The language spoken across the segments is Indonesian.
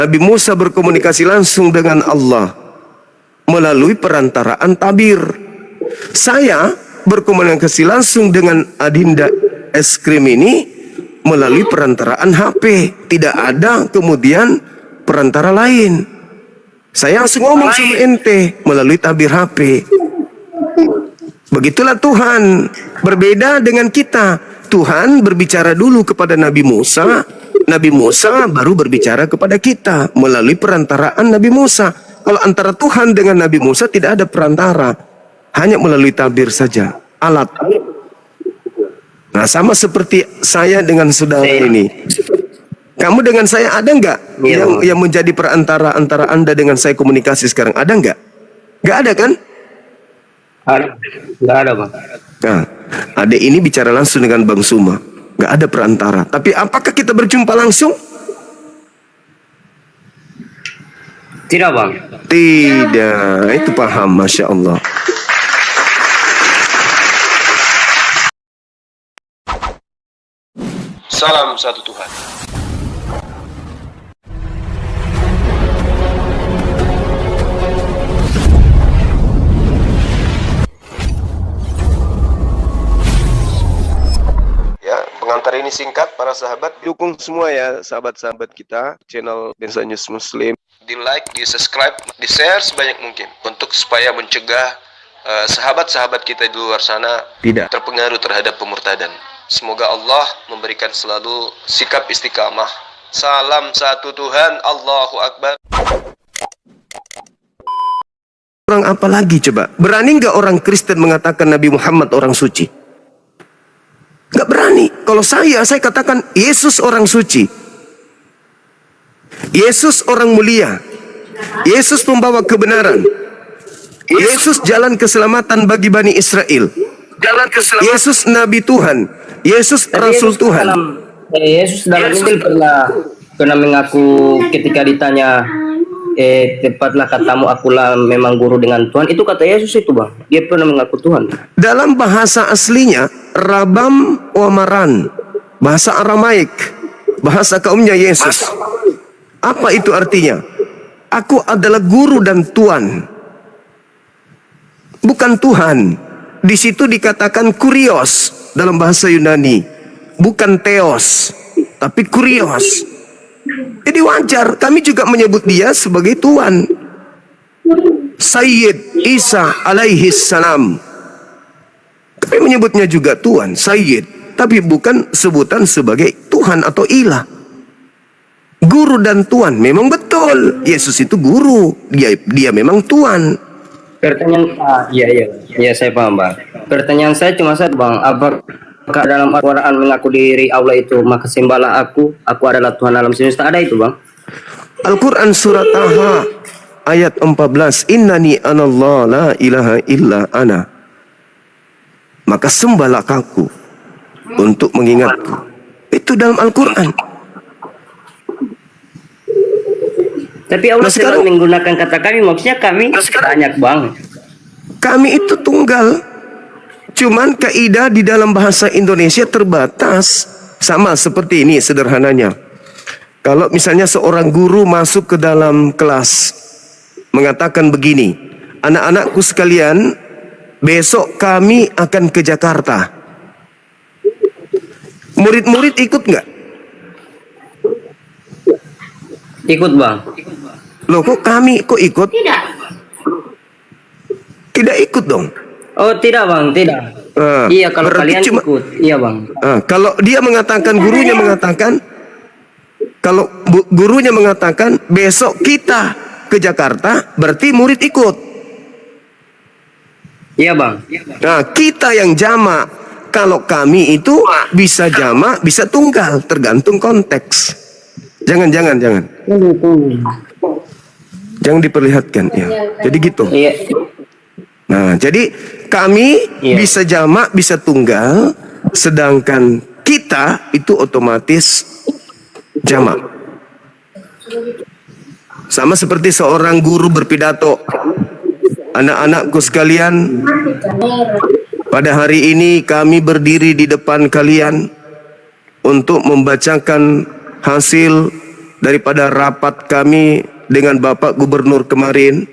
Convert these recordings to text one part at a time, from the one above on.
Nabi Musa berkomunikasi langsung dengan Allah melalui perantaraan tabir. Saya berkomunikasi langsung dengan Adinda es krim ini melalui perantaraan HP. Tidak ada kemudian perantara lain. Saya langsung ngomong sama ente melalui tabir HP. Begitulah Tuhan. Berbeda dengan kita. Tuhan berbicara dulu kepada Nabi Musa. Nabi Musa baru berbicara kepada kita melalui perantaraan Nabi Musa. Kalau antara Tuhan dengan Nabi Musa tidak ada perantara, hanya melalui tabir saja, alat. Nah, sama seperti saya dengan saudara ini. Kamu dengan saya ada nggak yang menjadi perantara antara Anda dengan saya komunikasi sekarang? Ada nggak? Nggak ada kan? Nggak ada, Bang. Nah, adek ini bicara langsung dengan Bang Suma. Nggak ada perantara. Tapi apakah kita berjumpa langsung? Tidak, Bang. Tidak. Itu paham, Masya Allah. Salam satu Tuhan. Pengantar ini singkat, para sahabat. Dukung semua ya, sahabat-sahabat kita, channel Densa News Muslim. Di like, di subscribe, di share sebanyak mungkin. Untuk supaya mencegah sahabat-sahabat kita di luar sana tidak terpengaruh terhadap pemurtadan. Semoga Allah memberikan selalu sikap istiqamah. Salam satu Tuhan, Allahu Akbar. Orang apa lagi coba? Berani nggak orang Kristen mengatakan Nabi Muhammad orang suci? Gak berani. Kalau saya katakan Yesus orang suci. Yesus orang mulia. Yesus pembawa kebenaran. Yesus jalan keselamatan bagi Bani Israel. Yesus Nabi Tuhan. Yesus Rasul Tuhan. Yesus dalam Injil pernah mengaku ketika ditanya, tepatlah katamu akulah memang guru dengan Tuhan. Itu kata Yesus itu, Bang. Dia pernah mengaku Tuhan. Dalam bahasa aslinya Rabam Wamaran, bahasa Aramaik, bahasa kaumnya Yesus. Apa itu artinya? Aku adalah guru dan Tuhan, bukan Tuhan. Di situ dikatakan kurios dalam bahasa Yunani, bukan theos, tapi kurios. Jadi wajar kami juga menyebut dia sebagai Tuhan. Sayyid Isa alaihi salam. Tapi menyebutnya juga Tuhan, Sayyid, tapi bukan sebutan sebagai Tuhan atau ilah. Guru dan Tuhan memang betul. Yesus itu guru, dia memang Tuhan. Pertanyaan, iya saya paham, Bang. Pertanyaan saya cuma satu, Bang. Apakah dalam Al-Quran mengaku diri Allah itu, maka sembahlah aku adalah Tuhan alam semesta, ada itu, Bang? Al-Quran surat Taha ayat 14, Innani anallah la ilaha illa ana. Maka sembahlah aku untuk mengingatku. Itu dalam Al-Quran. Tapi Allah sekarang menggunakan kata kami, maksudnya kami banyak, Bang. Kami itu tunggal. Cuman kaidah di dalam bahasa Indonesia terbatas. Sama seperti ini sederhananya. Kalau misalnya seorang guru masuk ke dalam kelas mengatakan begini, anak-anakku sekalian, besok kami akan ke Jakarta. Murid-murid ikut nggak? Ikut, Bang. Loh, kok ikut? Tidak ikut dong. Oh, tidak, Bang, tidak. Iya, kalau kalian ikut. Iya, Bang. Kalau dia mengatakan, gurunya mengatakan, kalau gurunya mengatakan besok kita ke Jakarta, berarti murid ikut. Iya, Bang. Nah, kita yang jamak. Kalau kami itu bisa jamak, bisa tunggal, tergantung konteks. Jangan. Jangan diperlihatkan ya. Jadi gitu. Iya. Nah, jadi kami bisa jamak, bisa tunggal, sedangkan kita itu otomatis jamak. Sama seperti seorang guru berpidato. Anak-anakku sekalian, pada hari ini kami berdiri di depan kalian untuk membacakan hasil daripada rapat kami dengan Bapak Gubernur kemarin.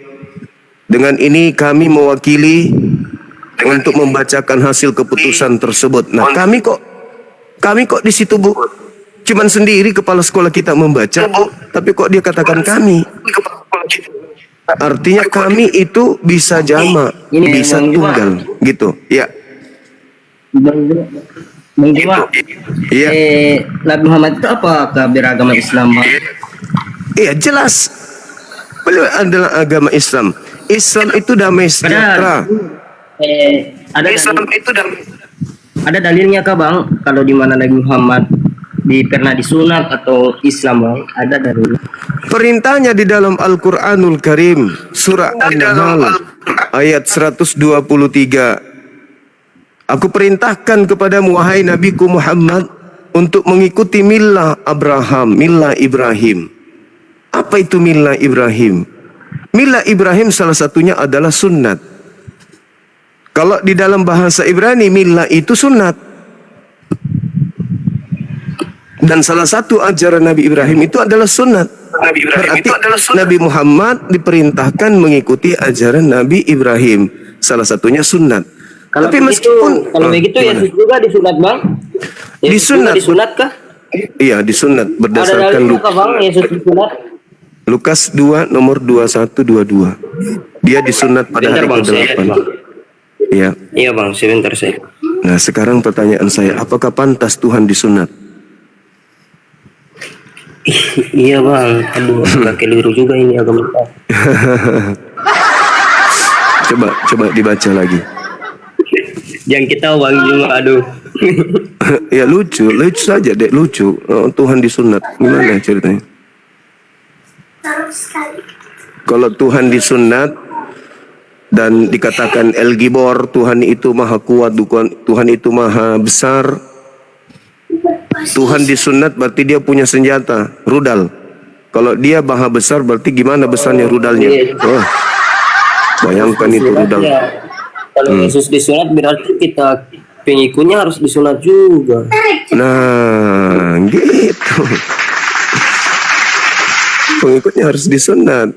Dengan ini kami mewakili untuk membacakan hasil keputusan tersebut. Nah, kami kok di situ, Bu? Cuman sendiri kepala sekolah kita membaca, tapi kok dia katakan kami? Artinya kami itu bisa jamak, bisa tunggal, gitu. Ya. Bang Jiwa, Iya. Nabi Muhammad itu apakah beragama Islam, Bang? Iya, jelas. Beliau adalah agama Islam. Islam itu damai sejahtera. Ada dalilnya kah, Bang? Kalau di mana Nabi Muhammad pernah disunat atau Islam, Bang? Ada dalilnya. Perintahnya di dalam Al-Quranul Karim, surah An-Nahl ayat 123. Aku perintahkan kepadamu, wahai Nabiku Muhammad, untuk mengikuti millah Abraham, millah Ibrahim. Apa itu millah Ibrahim? Millah Ibrahim salah satunya adalah sunnat. Kalau di dalam bahasa Ibrani, millah itu sunnat. Dan salah satu ajaran Nabi Ibrahim itu adalah sunnat. Berarti Nabi Muhammad diperintahkan mengikuti ajaran Nabi Ibrahim. Salah satunya sunnat. Kalau Tapi meskipun kalau begitu Yesus juga disunat, Bang? Disunat. Disunat kah? Iya, disunat Ada berdasarkan dalilnya kah, Bang? Yesus disunat? Lukas 2 nomor 21-22. Dia disunat pada hari Bang, saya lihat, ke-8. Bang. Iya. Iya, Bang, sebentar saya. Nah, sekarang pertanyaan saya, apakah pantas Tuhan disunat? Iya, Bang. Aduh, agak keliru juga ini agama kita. Coba dibaca lagi. Yang kita Bang juga, aduh. Ya lucu saja, Dek, lucu. Oh, Tuhan disunat. Gimana ceritanya? Kalau Tuhan disunat dan dikatakan El Gibor, Tuhan itu maha kuat, Tuhan itu maha besar. Tuhan disunat berarti dia punya senjata, rudal. Kalau dia maha besar berarti gimana besarnya rudalnya? Oh, bayangkan itu rudal. Kalau Yesus disunat berarti kita pengikutnya harus disunat juga. Nah, gitu. Pengikutnya harus disunat.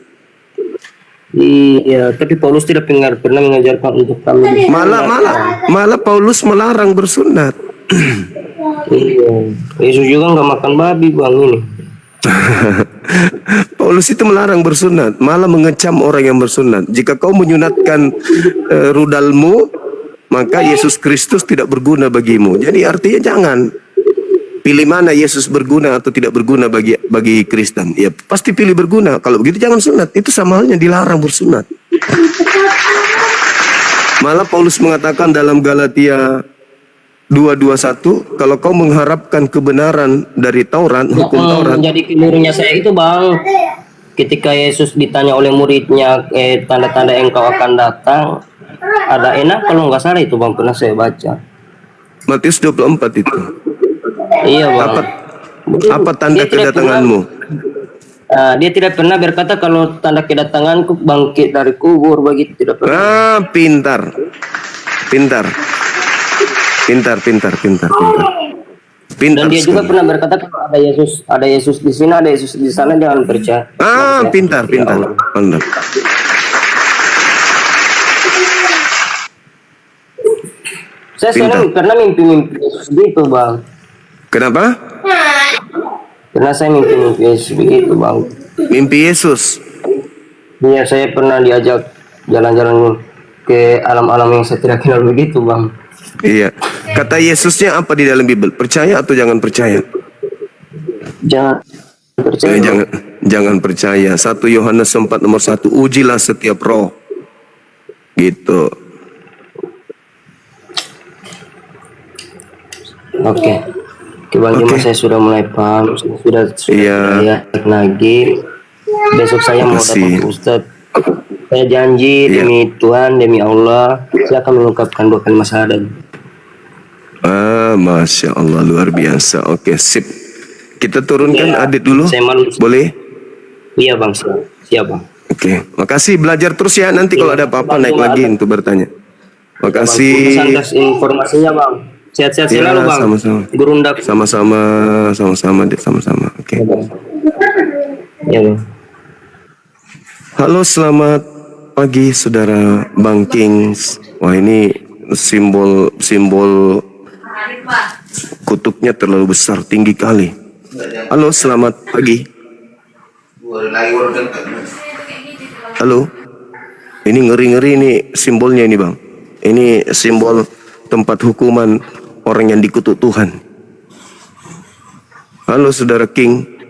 Iya, tapi Paulus tidak pernah mengajarkan untuk kami. Malah Paulus melarang bersunat. Iya, Yesus juga nggak makan babi, Bang, ini. Paulus itu melarang bersunat, malah mengecam orang yang bersunat. Jika kau menyunatkan rudalmu, maka Yesus Kristus tidak berguna bagimu. Jadi artinya jangan pilih mana Yesus berguna atau tidak berguna bagi Kristen. Ya pasti pilih berguna. Kalau begitu jangan sunat. Itu sama halnya dilarang bersunat. Malah Paulus mengatakan dalam Galatia 2:21, kalau kau mengharapkan kebenaran dari Taurat, hukum Taurat. Jadi kelirunya saya itu, Bang, ketika Yesus ditanya oleh muridnya, tanda-tanda engkau akan datang, ada enak kalau nggak salah itu, Bang, pernah saya baca. Matius 24 itu. Iya, Bang. Apa tanda kedatanganmu? Dia tidak pernah berkata kalau tanda kedatanganku bangkit dari kubur, begitu, tidak pernah. Pintar. Dan dia juga pernah berkata kalau ada Yesus di sini, ada Yesus di sana, jangan percaya. Pintar. Saya sering pernah mimpi Yesus gitu, Bang. Kenapa? Pernah saya mimpi Yesus begitu, Bang. Mimpi Yesus. Iya, saya pernah diajak jalan-jalan ke alam-alam yang saya tidak kenal begitu, Bang. Iya. Kata Yesusnya apa di dalam Bible? Percaya atau jangan percaya? Jangan percaya. Jangan percaya. 1 Yohanes 4 nomor 1, ujilah setiap roh. Gitu. Oke. Bang Juma, saya sudah mulai paham, sudah Iya. lagi. Besok saya mau datang ke Ustadz. Saya janji demi Tuhan, demi Allah, saya akan mengungkapkan 2 kalimat syahadat. Masya Allah, luar biasa. Oke, sip. Kita turunkan Adit dulu. Saya malu. Boleh? Iya, Bang. Siap, Bang. Oke, makasih. Belajar terus ya. Nanti kalau ada apa-apa naik lagi untuk bertanya. Makasih. Atas informasinya, Bang. Sehat-sehat selalu, Bang. Sama-sama. Gurundak. Sama-sama, Dit, sama-sama. Oke. Ya bang. Halo, selamat pagi saudara Bang Kings. Wah, ini simbol kutuknya terlalu besar, tinggi kali. Halo, selamat pagi. Halo. Ini ngeri-ngeri nih simbolnya ini bang. Ini simbol tempat hukuman orang yang dikutuk Tuhan. Halo saudara King.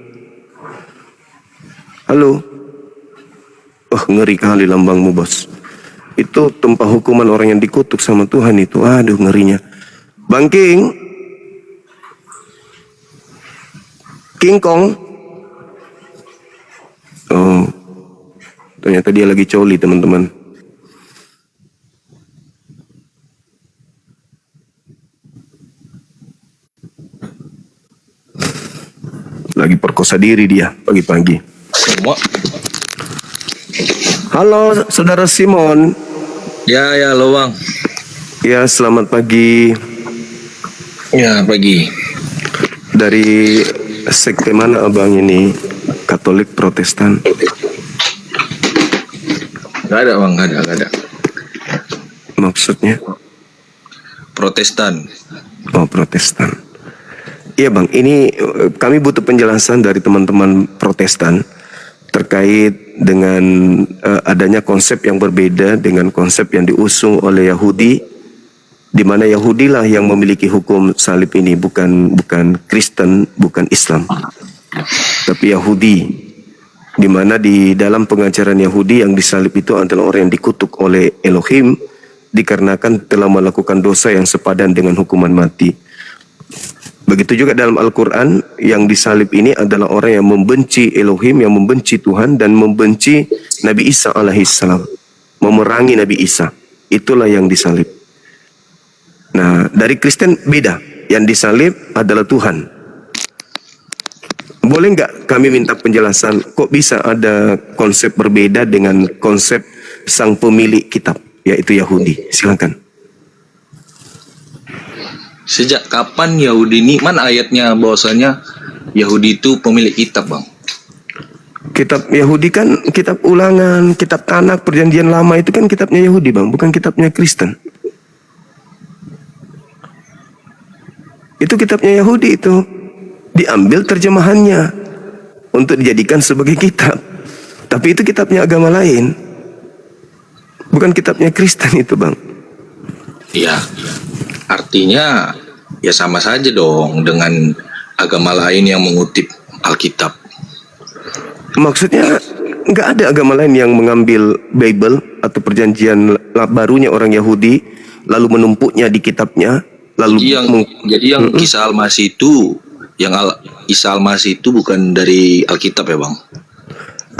Halo. Oh, ngeri kali lambangmu bos. Itu tempat hukuman orang yang dikutuk sama Tuhan itu. Aduh, ngerinya. Bang King. King Kong. Oh. Ternyata dia lagi coli, teman-teman. Lagi perkosa diri dia pagi-pagi. Semua. Halo, saudara Simon. Ya, lo bang. Ya, selamat pagi. Ya, pagi. Dari sekte mana abang ini? Katolik, Protestan? Gak ada bang, gak ada. Maksudnya? Protestan. Oh, Protestan. Iya bang, ini kami butuh penjelasan dari teman-teman Protestan terkait dengan adanya konsep yang berbeda dengan konsep yang diusung oleh Yahudi, di mana Yahudi lah yang memiliki hukum salib ini, bukan Kristen, bukan Islam, tapi Yahudi. Di mana di dalam pengajaran Yahudi yang disalib itu adalah orang yang dikutuk oleh Elohim dikarenakan telah melakukan dosa yang sepadan dengan hukuman mati. Begitu juga dalam Al-Quran, yang disalib ini adalah orang yang membenci Elohim, yang membenci Tuhan dan membenci Nabi Isa alaihissalam, memerangi Nabi Isa. Itulah yang disalib. Nah, dari Kristen beda, yang disalib adalah Tuhan. Boleh nggak kami minta penjelasan, kok bisa ada konsep berbeda dengan konsep sang pemilik kitab, yaitu Yahudi? Silakan. Sejak kapan Yahudi ini, mana ayatnya bahwasanya Yahudi itu pemilik kitab bang? Kitab Yahudi kan kitab Ulangan, kitab Tanak, Perjanjian Lama itu kan kitabnya Yahudi bang, bukan kitabnya Kristen. Itu kitabnya Yahudi itu. Diambil terjemahannya untuk dijadikan sebagai kitab. Tapi itu kitabnya agama lain. Bukan kitabnya Kristen itu bang. Iya. Artinya ya sama saja dong dengan agama lain yang mengutip Alkitab. Maksudnya nggak ada agama lain yang mengambil Bible atau perjanjian barunya orang Yahudi lalu menumpuknya di kitabnya. Lalu Jadi yang Kisah Al-Masih itu, Isa Al-Masih itu bukan dari Alkitab ya bang?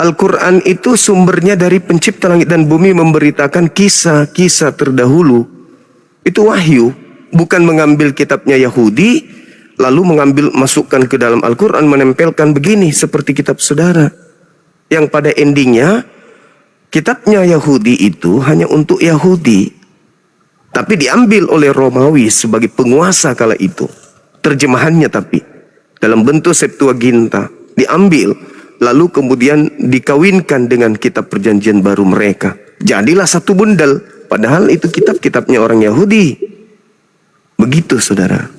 Al-Quran itu sumbernya dari pencipta langit dan bumi, memberitakan kisah-kisah terdahulu. Itu wahyu, bukan mengambil kitabnya Yahudi lalu masukkan ke dalam Al-Quran, menempelkan begini seperti kitab saudara. Yang pada endingnya kitabnya Yahudi itu hanya untuk Yahudi, tapi diambil oleh Romawi sebagai penguasa kala itu. Terjemahannya tapi dalam bentuk Septuaginta diambil, lalu kemudian dikawinkan dengan kitab perjanjian baru mereka. Jadilah satu bundel, padahal itu kitab-kitabnya orang Yahudi. Begitu saudara.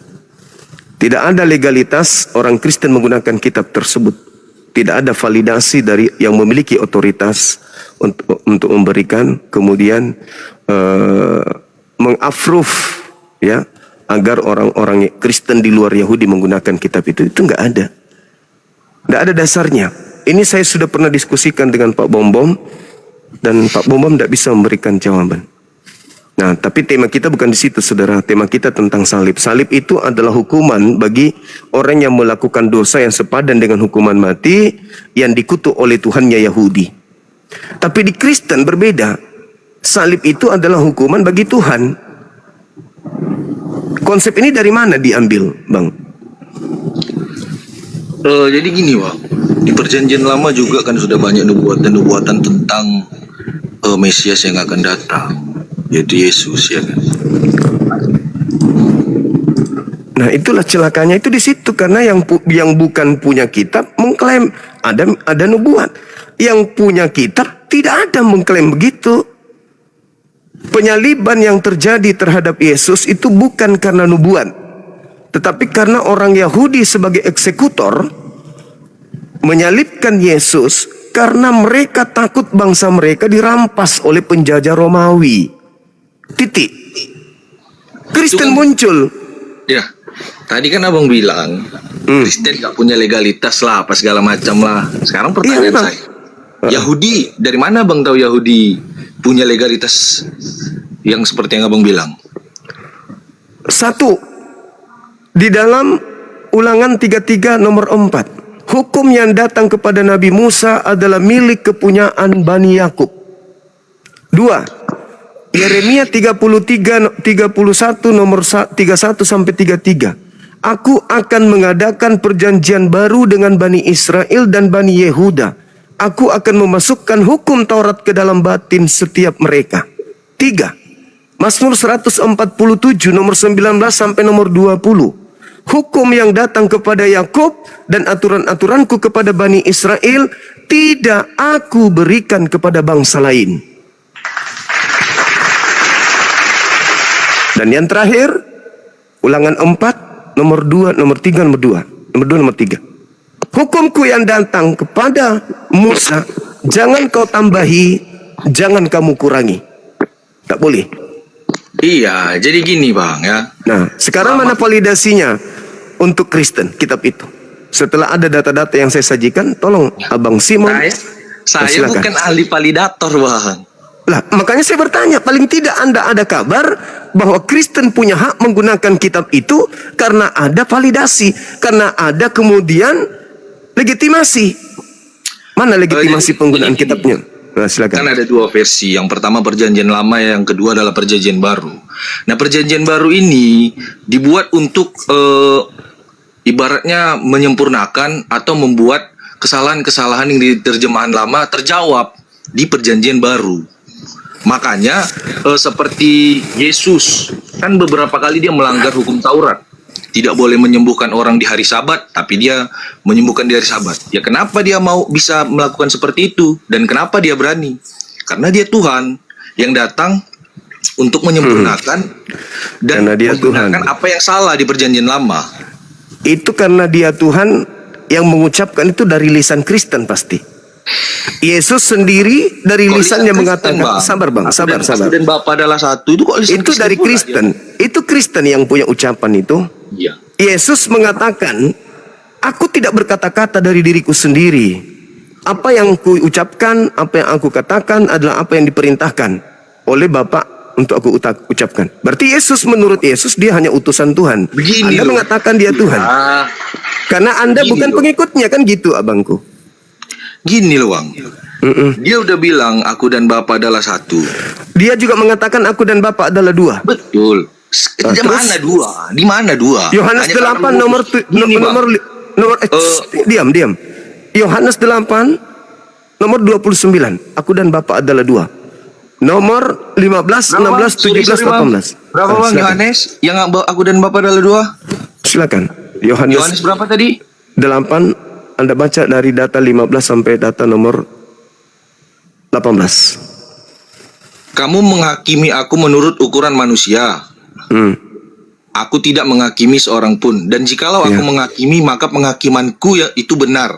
Tidak ada legalitas orang Kristen menggunakan kitab tersebut. Tidak ada validasi dari yang memiliki otoritas untuk memberikan, kemudian mengapprove ya, agar orang-orang Kristen di luar Yahudi menggunakan kitab itu nggak ada. Nggak ada dasarnya. Ini saya sudah pernah diskusikan dengan Pak Bom dan Pak Bom tidak bisa memberikan jawaban. Nah, tapi tema kita bukan di situ, saudara. Tema kita tentang salib. Salib itu adalah hukuman bagi orang yang melakukan dosa yang sepadan dengan hukuman mati yang dikutuk oleh Tuhannya Yahudi. Tapi di Kristen berbeda. Salib itu adalah hukuman bagi Tuhan. Konsep ini dari mana diambil, Bang? Jadi gini bang, di perjanjian lama juga kan sudah banyak nubuatan tentang Mesias yang akan datang, yaitu Yesus ya kan. Nah itulah celakanya itu di situ, karena yang bukan punya kitab mengklaim ada nubuat. Yang punya kitab tidak ada mengklaim begitu. Penyaliban yang terjadi terhadap Yesus itu bukan karena nubuat, tetapi karena orang Yahudi sebagai eksekutor menyalibkan Yesus karena mereka takut bangsa mereka dirampas oleh penjajah Romawi. Titik. Kristen muncul. Ya, tadi kan abang bilang Kristen gak punya legalitas lah, apa segala macam lah. Sekarang pertanyaan Iya, saya, Yahudi, dari mana abang tahu Yahudi punya legalitas yang seperti yang abang bilang? Satu, di dalam Ulangan 33 nomor 4, hukum yang datang kepada Nabi Musa adalah milik kepunyaan Bani Yakub. 2, Yeremia 31 nomor 31 sampai 33. Aku akan mengadakan perjanjian baru dengan Bani Israel dan Bani Yehuda. Aku akan memasukkan hukum Taurat ke dalam batin setiap mereka. 3, Mazmur 147 nomor 19 sampai nomor 20. Hukum yang datang kepada Yakub dan aturan-aturanku kepada Bani Israel tidak aku berikan kepada bangsa lain. Dan yang terakhir, Ulangan 4 nomor 2, nomor 3, nomor 2. Nomor 2, nomor 3. Hukumku yang datang kepada Musa jangan kau tambahi, jangan kamu kurangi. Tak boleh. Iya, jadi gini bang ya. Nah, sekarang mana validasinya untuk Kristen kitab itu? Setelah ada data-data yang saya sajikan, tolong Abang Simon. Saya silakan. bukan ahli validator bang. Lah, makanya saya bertanya, paling tidak Anda ada kabar bahwa Kristen punya hak menggunakan kitab itu karena ada validasi, karena ada kemudian legitimasi. Mana legitimasi penggunaan kitabnya? Nah, silakan. Kan ada dua versi. Yang pertama perjanjian lama, yang kedua adalah perjanjian baru. Nah, perjanjian baru ini dibuat untuk ibaratnya menyempurnakan atau membuat kesalahan-kesalahan yang di terjemahan lama terjawab di perjanjian baru. Makanya seperti Yesus kan beberapa kali dia melanggar hukum Taurat. Tidak boleh menyembuhkan orang di hari Sabat, tapi dia menyembuhkan di hari Sabat. Ya kenapa dia mau bisa melakukan seperti itu? Dan kenapa dia berani? Karena dia Tuhan yang datang untuk menyempurnakan dan Karena dia menggunakan Tuhan. apa yang salah di perjanjian lama. Itu karena dia Tuhan yang mengucapkan itu dari lisan Kristen pasti. Yesus sendiri dari Kok lisannya lisan mengatakan, Kristen, Bang? sabar bang, sabar. Aku dan Bapa adalah satu. Itu kok lisan Itu dari pula Kristen. Itu Kristen yang punya ucapan itu. dia? Iya. Yesus mengatakan, aku tidak berkata-kata dari diriku sendiri. Apa yang ku ucapkan, apa yang aku katakan adalah apa yang diperintahkan oleh Bapa untuk aku ucapkan. Berarti Yesus, menurut Yesus, dia hanya utusan Tuhan. Begini Anda loh. mengatakan dia Tuhan. Ah, Karena Anda Begini bukan loh. pengikutnya, kan gitu abangku. gini loh bang. Dia udah bilang aku dan Bapa adalah satu. Dia juga mengatakan aku dan Bapa adalah dua. Betul. Di terus? mana dua? Di mana dua? Yohanes Hanya 8 karena nomor Gini, Bang. diam. Yohanes 8 nomor 29. Aku dan Bapa adalah dua. Nomor 15, 16, 17, 18. Berapa bang Silakan. Yohanes? Yang aku dan Bapa adalah dua? Silakan. Yohanes berapa tadi? 8, Anda baca dari data 15 sampai data nomor 18. Kamu menghakimi aku menurut ukuran manusia. Aku tidak menghakimi seorang pun. Dan jikalau aku Ya. menghakimi, maka penghakimanku ya itu benar.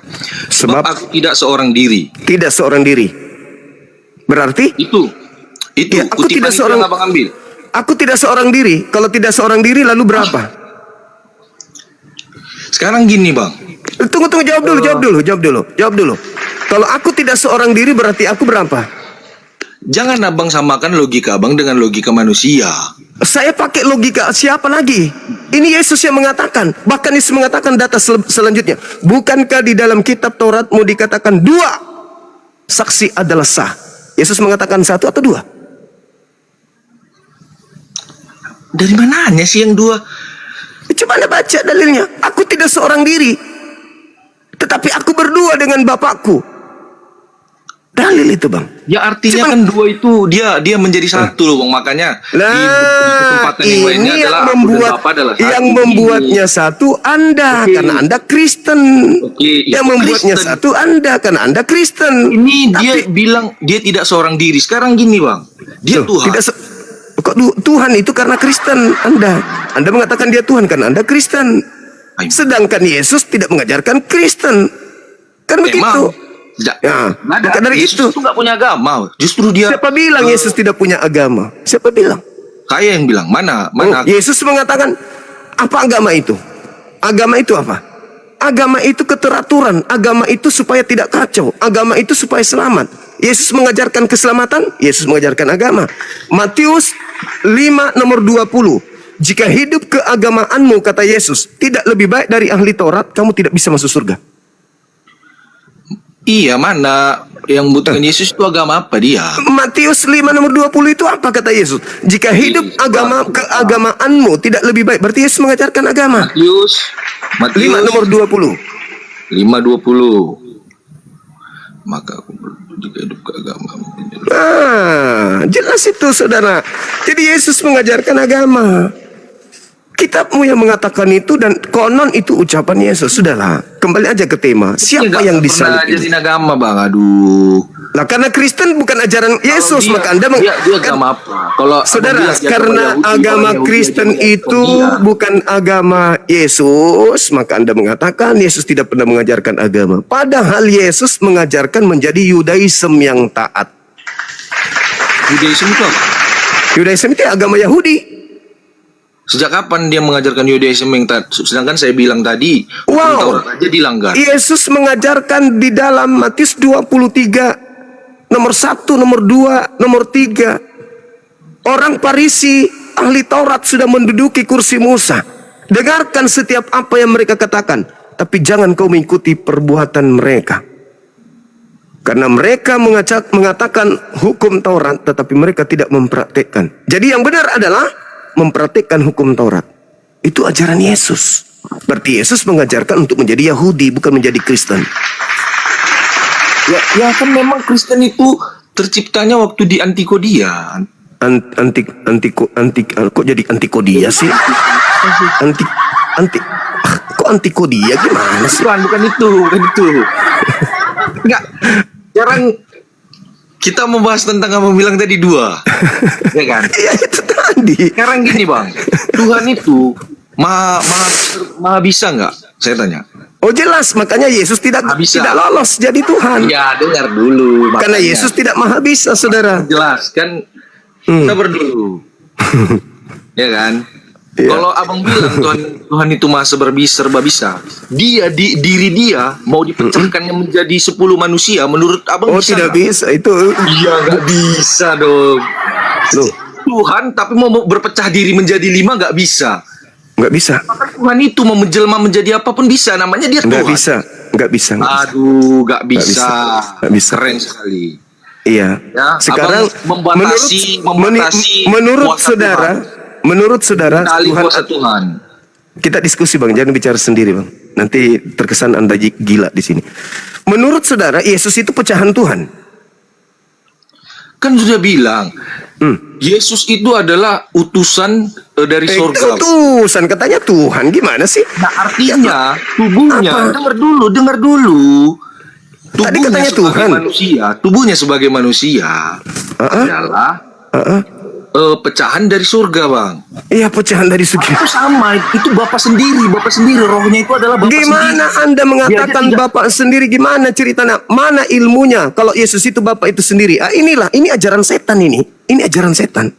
Sebab Sebab- aku tidak seorang diri. Tidak seorang diri. Berarti Itu Ya, aku kutipan tidak itu seorang- yang abang ambil. aku tidak seorang diri. Kalau tidak seorang diri lalu berapa? Sekarang gini bang. Tunggu, jawab dulu. Kalau aku tidak seorang diri berarti aku berapa? Jangan abang samakan logika abang dengan logika manusia. Saya pakai logika siapa lagi? Ini Yesus yang mengatakan. Bahkan Yesus mengatakan data selanjutnya. Bukankah di dalam kitab Tauratmu dikatakan dua saksi adalah sah? Yesus mengatakan satu atau dua? Dari mananya sih yang dua? Coba Anda baca dalilnya. Aku tidak seorang diri, tetapi aku berdua dengan Bapakku. Dalil itu, Bang. Ya artinya kan dua itu dia menjadi satu loh, Bang. Makanya di kesempatan yang lainnya ini adalah yang aku dan membuat Bapak adalah satu. yang membuatnya satu Anda karena Anda Kristen. Yang itu membuatnya Kristen. satu Anda karena Anda Kristen. Ini dia bilang dia tidak seorang diri. Sekarang gini, Bang. Dia Loh, Tuhan. Kok Tuhan itu karena Kristen Anda mengatakan dia Tuhan karena Anda Kristen. Sedangkan Yesus tidak mengajarkan Kristen. Kan begitu. Ya, maka dari Yesus itu nggak punya agama. Justru dia. siapa bilang Yesus tidak punya agama? Siapa bilang? Saya yang bilang. Mana? Yesus mengatakan apa agama itu? Agama itu apa? Agama itu keteraturan. Agama itu supaya tidak kacau. Agama itu supaya selamat. Yesus mengajarkan keselamatan. Yesus mengajarkan agama. Matius 5 nomor 20. Jika hidup keagamaanmu, kata Yesus, tidak lebih baik dari ahli Taurat, kamu tidak bisa masuk surga. Iya, mana yang membutuhkan Yesus itu agama apa dia? Matius 5 nomor 20 itu apa kata Yesus? Jika hidup keagamaanmu tidak lebih baik. Berarti Yesus mengajarkan agama. Matius 5 nomor 20. 5:20. Maka aku jika hidup keagamaan. Nah, jelas itu saudara. Jadi Yesus mengajarkan agama. Kitabmu yang mengatakan itu dan konon itu ucapan Yesus. Sudahlah, kembali aja ke tema. Siapa yang disalib jadi ini? agama, Bang? Aduh. Lah karena Kristen bukan ajaran Yesus, maka Anda dia agama apa? Kalau saudara, Abang bilang dia karena Yahudi, agama Yahudi, Kristen dia itu dia. bukan agama Yesus, maka Anda mengatakan Yesus tidak pernah mengajarkan agama. Padahal Yesus mengajarkan menjadi Yudaism yang taat. Yudaism itu apa? Yudaism itu agama Yahudi. Sejak kapan dia mengajarkan Yudaism yang sedangkan saya bilang tadi Wow. Taurat aja dilanggar. Yesus mengajarkan di dalam Matius 23 nomor 1, nomor 2, nomor 3. Orang Farisi ahli Taurat sudah menduduki kursi Musa. Dengarkan setiap apa yang mereka katakan, tapi jangan kau mengikuti perbuatan mereka. Karena mereka mengatakan hukum Taurat, tetapi mereka tidak mempraktekkan. Jadi yang benar adalah mempraktekkan hukum Taurat. Itu ajaran Yesus. Berarti Yesus mengajarkan untuk menjadi Yahudi, bukan menjadi Kristen. Ya kan memang Kristen itu terciptanya waktu di Antikodia. Kok jadi Antikodia sih? Kok Antikodia gimana sih? Bukan itu. Enggak. Jarang kita membahas tentang apa bilang tadi dua. Ya kan? Ya itu tadi. Sekarang gini, Bang. Tuhan itu maha bisa nggak? Saya tanya. Oh jelas, makanya Yesus tidak bisa. lolos jadi Tuhan. Ya, dengar dulu. Karena makanya. Yesus tidak maha bisa, saudara. Jelas kan. Sabar dulu. Ya kan? Iya. Kalau abang bilang Tuhan itu maha serba bisa, diri dia mau dipecahkannya menjadi 10 manusia, menurut abang Oh bisa tidak nggak? bisa itu. Iya nggak bisa dong. Loh, Tuhan tapi mau berpecah diri menjadi 5 nggak bisa. nggak bisa. Maka Tuhan itu mau menjelma menjadi apapun bisa, namanya dia Nggak Tuhan. bisa. Nggak bisa. Aduh, nggak bisa. Nggak bisa. Keren sekali. Iya. Ya, Sekarang abang membatasi menurut kuasa saudara, menurut saudara Tali Tuhan, kuasa Tuhan. kita diskusi Bang, jangan bicara sendiri Bang. Nanti terkesan Anda gila di sini. Menurut saudara Yesus itu pecahan Tuhan. Kan sudah bilang, Yesus itu adalah utusan dari surga. Utusan katanya Tuhan, gimana sih? Nah, artinya tubuhnya, Apa? dengar dulu. Tadi Tubuhnya katanya sebagai Tuhan. Tubuhnya sebagai manusia adalah pecahan dari surga, Bang. Iya, pecahan dari segi. Itu sama, itu Bapak sendiri, rohnya itu adalah Bapak Gimana sendiri. Anda mengatakan Dia tidak- Bapak sendiri? Gimana ceritanya? Mana ilmunya? Kalau Yesus itu Bapak itu sendiri. Ini ajaran setan ini. Ini ajaran setan.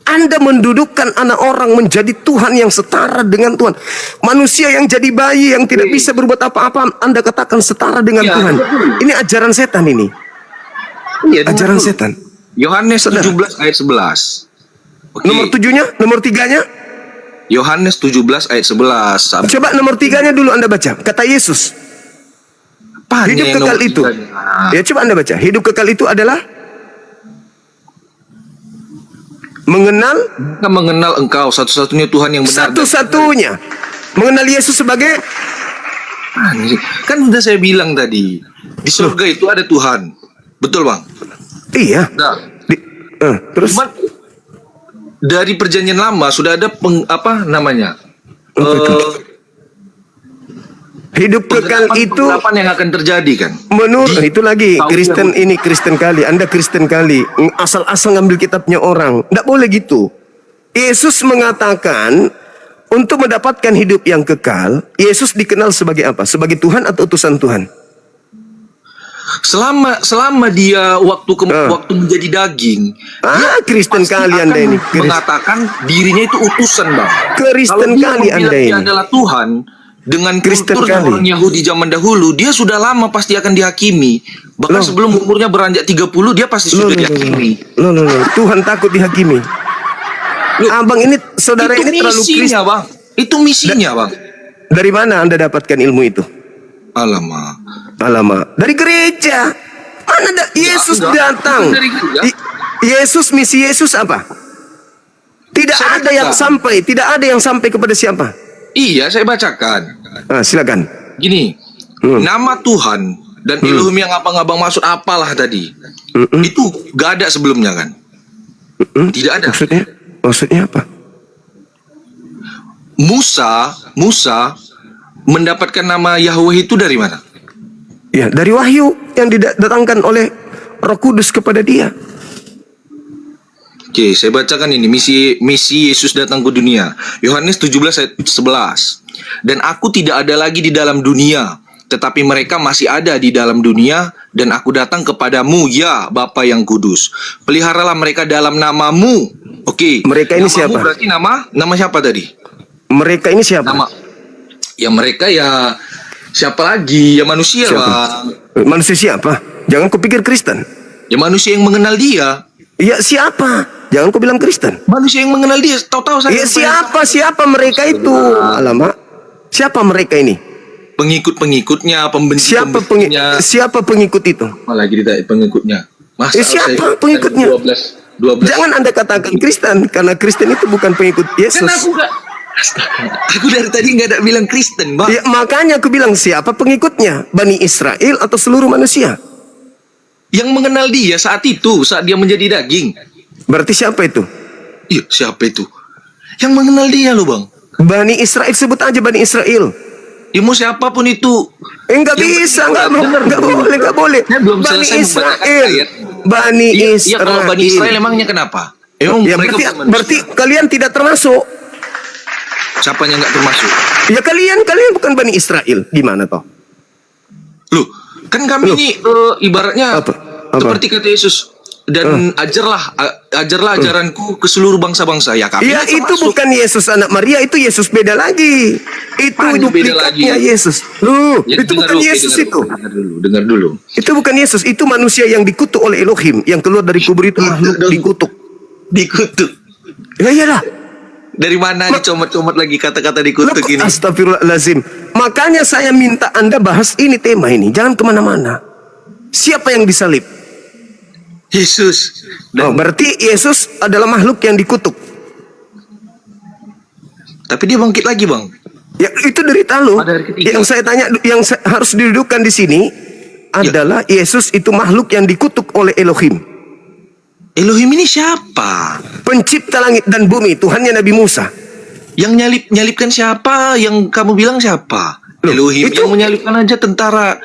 Anda mendudukkan anak orang menjadi Tuhan yang setara dengan Tuhan. Manusia yang jadi bayi yang tidak bisa berbuat apa-apa, Anda katakan setara dengan Ya, Tuhan. betul. Ini ajaran setan ini. Iya, Ajaran betul. setan. Yohanes Saudara. 17 ayat 11. Oke. Nomor 7-nya, nomor 3-nya. Yohanes 17 ayat 11. Coba nomor 3-nya dulu Anda baca. Kata Yesus. Apaan Hidup yang kekal nomor itu. tiganya? Ya coba Anda baca. Hidup kekal itu adalah mengenal Kita mengenal Engkau satu-satunya Tuhan yang benar. satu-satunya. Mengenal Yesus sebagai Apaan sih? Kan udah saya bilang tadi, di surga itu ada Tuhan. Betul bang. Iya. Nah, Terus cuman dari perjanjian lama sudah ada apa namanya? Apa itu? Hidup kekal itu Penggelapan yang akan terjadi kan? menurut itu lagi Tahu Kristen ya, ini Kristen kali, Anda Kristen kali, asal-asal ngambil kitabnya orang. Tidak boleh gitu. Yesus mengatakan untuk mendapatkan hidup yang kekal, Yesus dikenal sebagai apa? Sebagai Tuhan atau utusan Tuhan? selama dia waktu menjadi daging, Kristen pasti kali akan Anda ini. mengatakan dirinya itu utusan bang. Kristen Kalau dia kali bilang Anda dia ini. adalah Tuhan dengan Kristen kultur kali. orang Yahudi zaman dahulu, dia sudah lama pasti akan dihakimi. Bahkan Loh. sebelum umurnya beranjak 30, dia pasti sudah dihakimi. Loh. Tuhan takut dihakimi. Abang ini, saudara Itu ini terlalu Kristen. misinya bang. Itu misinya bang. Dari mana Anda dapatkan ilmu itu? Alamak. Dari gereja. Mana ada Yesus enggak. datang? Bukan dari gereja. Misi Yesus apa? Tidak Saya ada yang sampai, tidak ada yang sampai kepada siapa? Iya, saya bacakan. Silakan. Gini, nama Tuhan dan Elohim yang abang-abang maksud apalah tadi, itu gak ada sebelumnya kan? Tidak ada. Maksudnya apa? Musa mendapatkan nama Yahweh itu dari mana? Ya, dari wahyu yang didatangkan oleh Roh Kudus kepada dia. Oke, saya bacakan ini misi Yesus datang ke dunia. Yohanes 17 ayat 11. Dan aku tidak ada lagi di dalam dunia, tetapi mereka masih ada di dalam dunia, dan aku datang kepadamu, ya Bapa yang kudus. Peliharalah mereka dalam namamu. Oke. Mereka ini namamu siapa? Berarti nama siapa tadi? Mereka ini siapa? Mereka ya siapa lagi? Ya manusia, Siapa? Bang. Manusia siapa? Jangan kupikir Kristen. Ya manusia yang mengenal dia. Ya siapa? Jangan kau bilang Kristen. Manusia yang mengenal dia. Tahu-tahu saya. Ya siapa mereka itu? Alamak. Siapa mereka ini? Pengikut-pengikutnya, pembenci-pembencinya. Siapa pengikut itu? Lagi ditanya pengikutnya. Masa Siapa pengikutnya? 12. Jangan Anda katakan Kristen, karena Kristen itu bukan pengikut Yesus. Kan aku dari tadi nggak ada bilang Kristen, Bang. Ya, makanya aku bilang siapa pengikutnya? Bani Israel atau seluruh manusia? Yang mengenal dia saat dia menjadi daging. Berarti siapa itu? Iya, siapa itu? Yang mengenal dia loh, Bang. Bani Israel, sebut aja Bani Israel. Ya mau siapapun itu. Enggak bisa, enggak boleh. Saya belum Bani selesai membacakan Israel. ayat. Bani Iya, Israel. kalau Bani Israel emangnya kenapa? Emang Ya, mereka bukan manusia? berarti kalian tidak termasuk. Siapanya nggak termasuk? Ya kalian bukan Bani Israel. Gimana toh? Loh, kan kami ini ibaratnya Apa? seperti kata Yesus, dan ajarlah ajaranku ke seluruh bangsa-bangsa. Ya kami Ya ini itu termasuk. bukan Yesus anak Maria, itu Yesus beda lagi. Itu Apaan beda duplikatnya lagi? Yesus. Loh, Ya, itu dengar bukan dulu, Yesus itu. Dengar dulu. Itu bukan Yesus, itu manusia yang dikutuk oleh Elohim, yang keluar dari kubur itu makhluk dikutuk. Dikutuk. Ya iyalah. Dari mana dicomot-comot lagi kata-kata dikutuk ini? Astagfirullahalazim. Makanya saya minta Anda bahas ini tema ini, jangan kemana-mana. Siapa yang disalib? Yesus. Oh, berarti Yesus adalah makhluk yang dikutuk. Tapi dia bangkit lagi, Bang. Ya itu derita lo. Pada hari ketiga. Yang saya tanya, harus didudukkan di sini adalah Yesus itu makhluk yang dikutuk oleh Elohim. Elohim ini siapa? Pencipta langit dan bumi, Tuhannya Nabi Musa. Yang nyalipkan siapa? Yang kamu bilang siapa? Loh, Elohim itu- yang menyalipkan aja tentara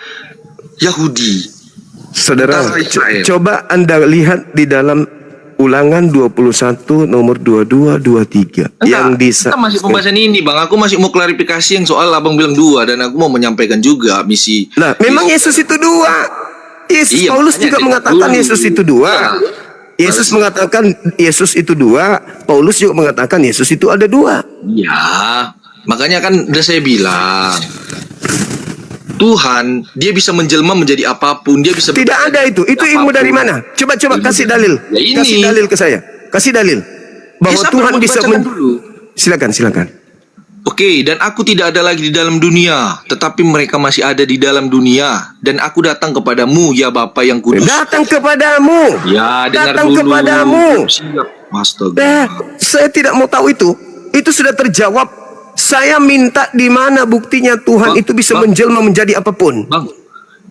Yahudi. Saudara, Tentara Israel. coba Anda lihat di dalam Ulangan 21 nomor 22 23 yang kita masih pembahasan ini, Bang. Aku masih mau klarifikasi yang soal Abang bilang 2, dan aku mau menyampaikan juga misi. Nah, memang Yesus itu 2. Iya, Paulus makanya juga dari mengatakan dulu. Yesus itu 2. Ya. Yesus mengatakan Yesus itu 2. Paulus juga mengatakan Yesus itu ada 2. Ya, makanya kan udah saya bilang, Tuhan, dia bisa menjelma menjadi apapun, dia bisa Tidak ada itu. Itu ilmu dari mana? Coba kasih dalil. Ya ini. Kasih dalil ke saya. Kasih dalil bahwa Ya, sabar, Tuhan mau bisa dibacakan dulu. Silakan. Oke, dan aku tidak ada lagi di dalam dunia, tetapi mereka masih ada di dalam dunia, dan aku datang kepadamu, ya Bapa yang kudus. Datang kepadamu. Ya, dengar Datang dulu. kepadamu. Siap. Astaga. Saya tidak mau tahu itu. Itu sudah terjawab. Saya minta di mana buktinya Tuhan Bang, itu bisa Bang. menjelma menjadi apapun. Bang,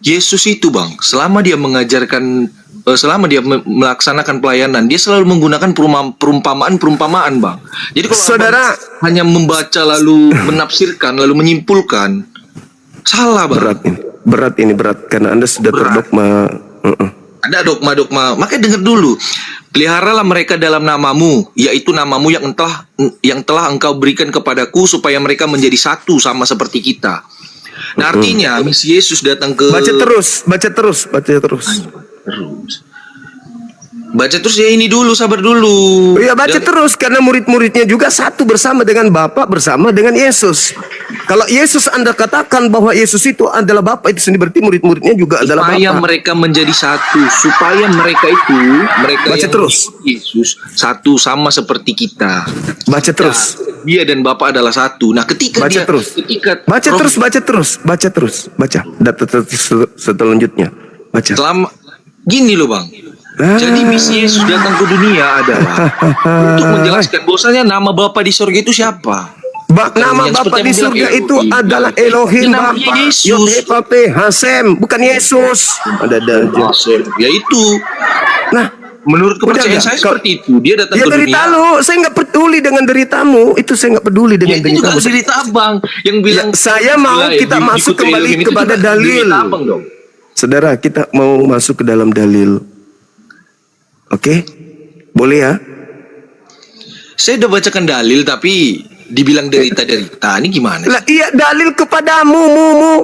Yesus itu bang, selama dia mengajarkan, selama dia melaksanakan pelayanan, dia selalu menggunakan perumpamaan bang. Jadi kalau Saudara, abang hanya membaca lalu menafsirkan lalu menyimpulkan, salah bang. berat ini karena Anda sudah terdogma. Ada dogma-dogma, makanya dengar dulu. Peliharalah mereka dalam namamu, yaitu namamu yang telah engkau berikan kepadaku, supaya mereka menjadi satu sama seperti kita. Nah artinya misi Yesus datang ke... Baca terus. Baca terus ya, ini dulu, sabar dulu. Iya, baca terus, karena murid-muridnya juga satu bersama dengan Bapa, bersama dengan Yesus. Kalau Yesus Anda katakan bahwa Yesus itu adalah Bapa, itu sendiri berarti murid-muridnya juga adalah Supaya Bapa. mereka menjadi satu, supaya mereka Baca yang terus. Yesus satu sama seperti kita. Baca terus. Dia dan Bapa adalah satu. Nah ketika Baca dia terus. Baca terus. Data selanjutnya. Baca. Selama gini loh bang. Jadi misi Yesus datang ke dunia adalah untuk menjelaskan bahwasanya nama Bapa di surga itu siapa. Nama Yang Bapa seperti di yang surga bilang itu Yahudi. adalah Elohim Ini namanya Bapa. Yesus. Yod-He-Vav-He, Hasem, bukan Yesus. Ada aja. Ya itu. Nah, Menurut kepercayaan Udah, saya enggak. seperti itu. Dia datang ya ke dunia. derita lu, saya nggak peduli dengan deritamu. Itu saya nggak peduli Ya dengan itu juga deritamu. cerita abang yang bilang. saya mau Ya, kita masuk Putri kembali Ilham itu kepada juga dalil. cerita abang dong. Saudara, kita mau masuk ke dalam dalil. Oke? Boleh ya? Saya udah bacakan dalil tapi dibilang derita-derita. Ini gimana sih? Lah iya, dalil kepadamu, mu.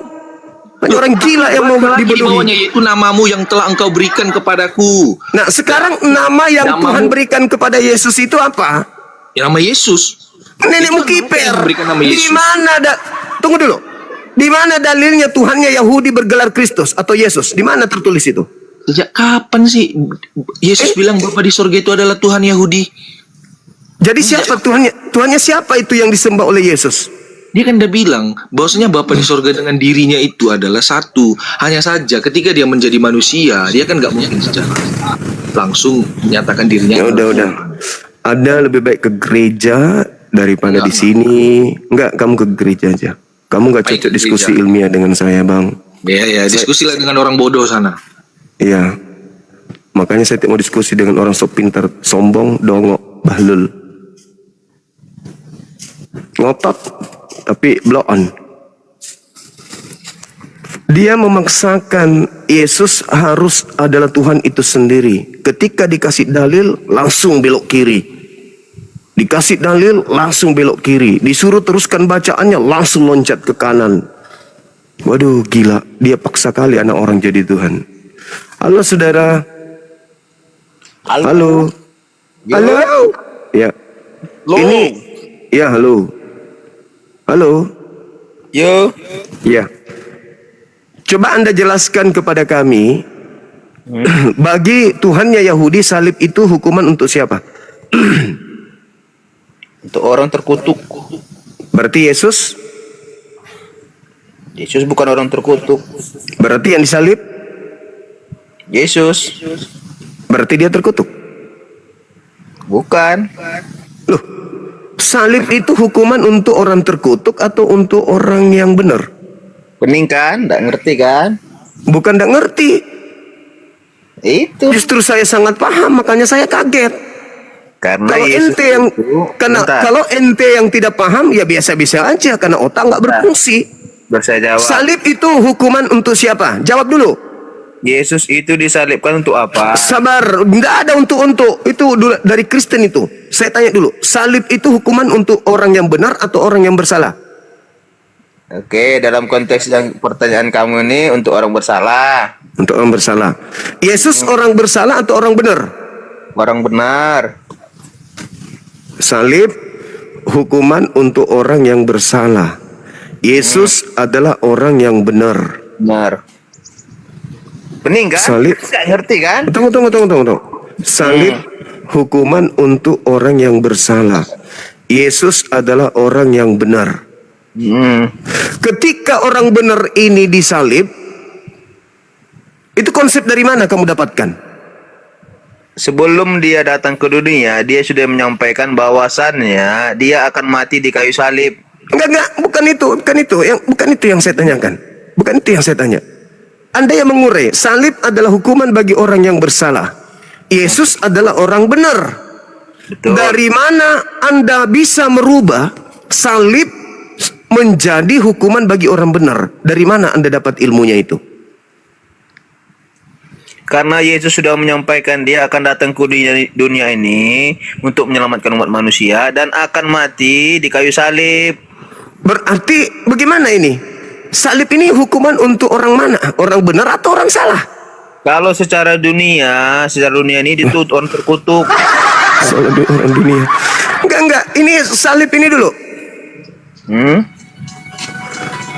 Hanya orang gila yang mau Lagi di bawahnya, dibodohi. yaitu namamu yang telah engkau berikan kepadaku. Nah, sekarang nama yang Namamu- Tuhan berikan kepada Yesus itu apa? Ya, nama Yesus. Nenekmu Itu kiper. yang memberikan nama Di Yesus. mana Tunggu dulu. Di mana dalilnya Tuhannya Yahudi bergelar Kristus atau Yesus? Di mana tertulis itu? Sejak kapan sih Yesus bilang Bapa di sorga itu adalah Tuhan Yahudi? Jadi siapa Tuhannya? Tuhannya siapa itu yang disembah oleh Yesus? Dia kan udah bilang bahwasanya Bapa di sorga dengan dirinya itu adalah satu. Hanya saja ketika dia menjadi manusia, dia kan nggak mungkin secara langsung menyatakan dirinya. Ya udah. Ada lebih baik ke gereja daripada di sini. Enggak, kamu ke gereja aja. Kamu nggak Baik cocok ke diskusi gereja. ilmiah dengan saya, Bang. Ya, diskusilah dengan orang bodoh sana. Iya. Makanya saya tidak mau diskusi dengan orang sok pintar, sombong, dongok, bahlul. Ngotot, tapi blow on. Dia memaksakan Yesus harus adalah Tuhan itu sendiri. Ketika dikasih dalil, langsung belok kiri. Dikasih dalil, langsung belok kiri. Disuruh teruskan bacaannya, langsung loncat ke kanan. Waduh, gila. Dia paksa kali anak orang jadi Tuhan. Halo, saudara. Halo. Halo. Ya. Ini. Ya, halo. Halo. Yo, Ya. Coba Anda jelaskan kepada kami, bagi Tuhannya Yahudi, salib itu hukuman untuk siapa? untuk orang terkutuk. Berarti Yesus? Yesus bukan orang terkutuk. Berarti yang disalib? Yesus Berarti dia terkutuk? bukan. Loh, salib itu hukuman untuk orang terkutuk atau untuk orang yang benar? Pening kan? Nggak ngerti kan? Bukan tidak ngerti. Itu Justru saya sangat paham, makanya saya kaget. karena Kalau Yesus ente yang Bentar, kalau ente yang tidak paham, ya biasa-biasa aja karena otak nggak berfungsi. biar saya jawab. Salib itu hukuman untuk siapa? Jawab dulu. Yesus itu disalibkan untuk apa? Sabar, nggak ada untuk itu dari Kristen itu. Saya tanya dulu, salib itu hukuman untuk orang yang benar atau orang yang bersalah? Oke, dalam konteks yang pertanyaan kamu ini untuk orang bersalah, Untuk orang bersalah. Yesus orang bersalah atau orang benar? orang benar. Salib hukuman untuk orang yang bersalah. Yesus adalah orang yang benar. Benar. Pening kan? Salib. Nggak ngerti kan? Tunggu. Salib hukuman untuk orang yang bersalah. Yesus adalah orang yang benar. Ketika orang benar ini disalib, itu konsep dari mana kamu dapatkan? Sebelum dia datang ke dunia, dia sudah menyampaikan bahwasannya dia akan mati di kayu salib. Enggak, bukan itu yang saya tanyakan. Bukan itu yang saya tanya. Anda yang mengurai, salib adalah hukuman bagi orang yang bersalah. Yesus adalah orang benar. Betul. Dari mana Anda bisa merubah salib menjadi hukuman bagi orang benar? Dari mana Anda dapat ilmunya itu? Karena Yesus sudah menyampaikan dia akan datang ke dunia ini untuk menyelamatkan umat manusia dan akan mati di kayu salib. Berarti bagaimana ini? Salib ini hukuman untuk orang mana? Orang benar atau orang salah? Kalau secara dunia ini ditutup orang terkutuk. Salah orang dunia. Enggak. Ini salib ini dulu.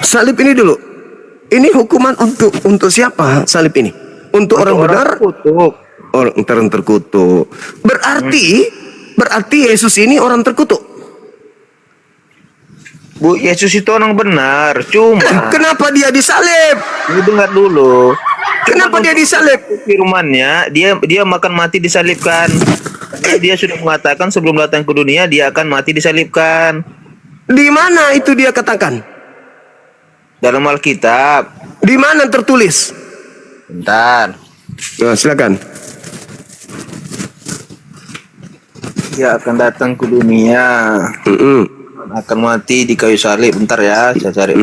Salib ini dulu. Ini hukuman untuk siapa salib ini? Untuk orang benar? Terkutuk. Orang terkutuk. Berarti Yesus ini orang terkutuk. Bu, Yesus itu orang benar. Cuma Kenapa dia disalib? lu dengar dulu. Kenapa dia disalib? Firman-Nya, dia akan mati disalibkan. Karena dia sudah mengatakan sebelum datang ke dunia dia akan mati disalibkan. Di mana itu dia katakan? Dalam Alkitab. Di mana tertulis? Bentar. Nah, silakan. Dia akan datang ke dunia. Akan mati di kayu salib. Bentar ya, saya cari.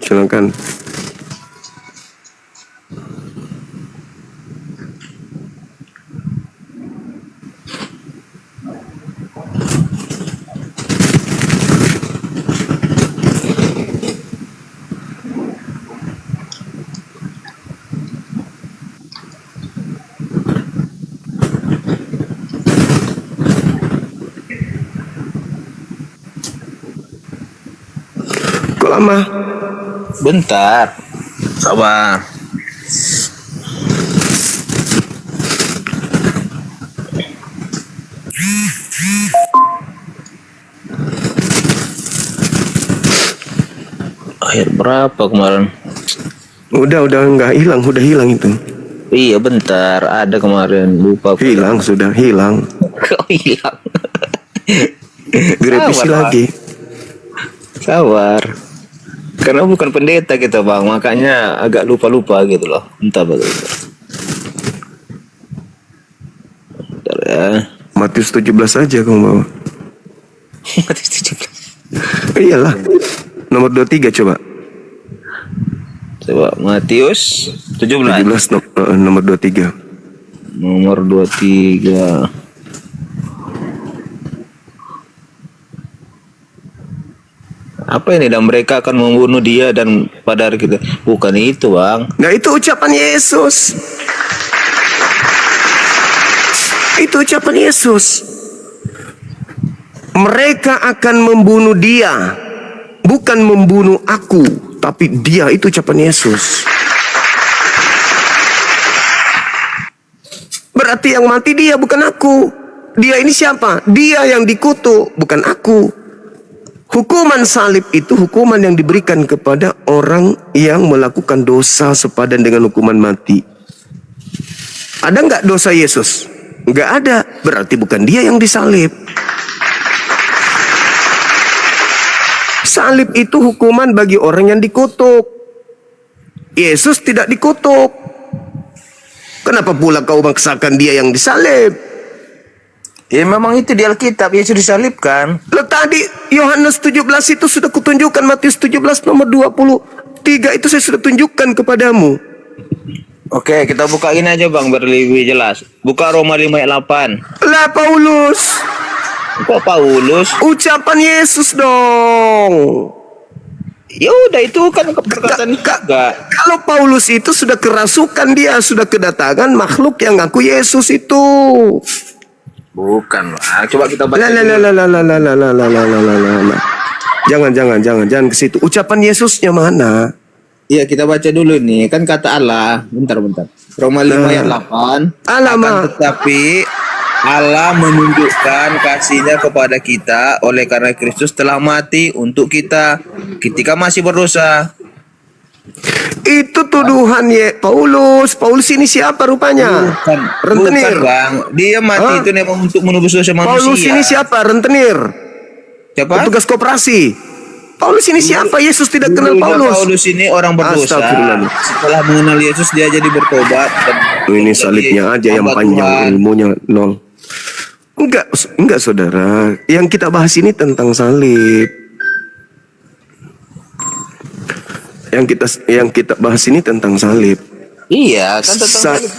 Silakan. Kok lama? Bentar. Sabar. Akhir berapa kemarin? Udah udah hilang itu. Iya bentar, ada kemarin lupa. Hilang, sudah hilang. Kok hilang? Direvisi Sabar, lagi. Sabar. Karena bukan pendeta kita bang, makanya agak lupa-lupa gitu loh. Entah bagaimana. Bentar ya. Matius 17 aja kamu bawa. Matius 17. Iyalah. Nomor 23 coba. Coba Matius 17. 17 nomor 23. Nomor 23. Apa ini? Dan mereka akan membunuh dia dan pada hari kita. Bukan itu bang. Nah itu ucapan Yesus. Itu ucapan Yesus. Mereka akan membunuh dia. Bukan membunuh aku. Tapi dia, itu ucapan Yesus. Berarti yang mati dia, bukan aku. Dia ini siapa? Dia yang dikutuk, bukan aku. Hukuman salib itu hukuman yang diberikan kepada orang yang melakukan dosa sepadan dengan hukuman mati. Ada nggak dosa Yesus? Nggak ada. Berarti bukan dia yang disalib. Salib itu hukuman bagi orang yang dikutuk. Yesus tidak dikutuk. Kenapa pula kau maksakan dia yang disalib? Ya memang itu di Alkitab Yesus disalibkan. Lo tadi Yohanes 17 itu sudah kutunjukkan, Matius 17 nomor 23 itu saya sudah tunjukkan kepadamu. Oke, kita buka ini aja bang biar lebih jelas. Buka Roma 5 ayat 8. Lah Paulus. Kok Paulus? Ucapan Yesus dong. Ya udah itu kan perkataan juga. Kalau Paulus itu sudah kerasukan, dia sudah kedatangan makhluk yang ngaku Yesus itu. Bukan lah. Coba kita baca. Jangan ke situ. Ucapan Yesusnya mana? Iya, kita baca dulu nih. Kan kata Allah. Bentar. Roma 5 ayat 8. Alamak. Akan tetapi Allah menunjukkan kasih-Nya kepada kita oleh karena Kristus telah mati untuk kita ketika masih berdosa. Itu tuduhan Paulus. Paulus ini siapa rupanya? Bukan bang. Dia mati itu memang untuk menebus dosa manusia. Paulus ini siapa? Rentenir. Siapa? Petugas koperasi. Paulus ini siapa? Yesus tidak kenal Dulunya Paulus. Paulus ini orang berdosa. Astagfirullah. Setelah mengenal Yesus dia jadi bertobat. Dan Ini jadi salibnya aja yang hamba panjang, Tuhan. ilmunya nol. Enggak saudara. Yang kita bahas ini tentang salib. Yang kita bahas ini tentang salib. Iya, kan tentang Sa- salib.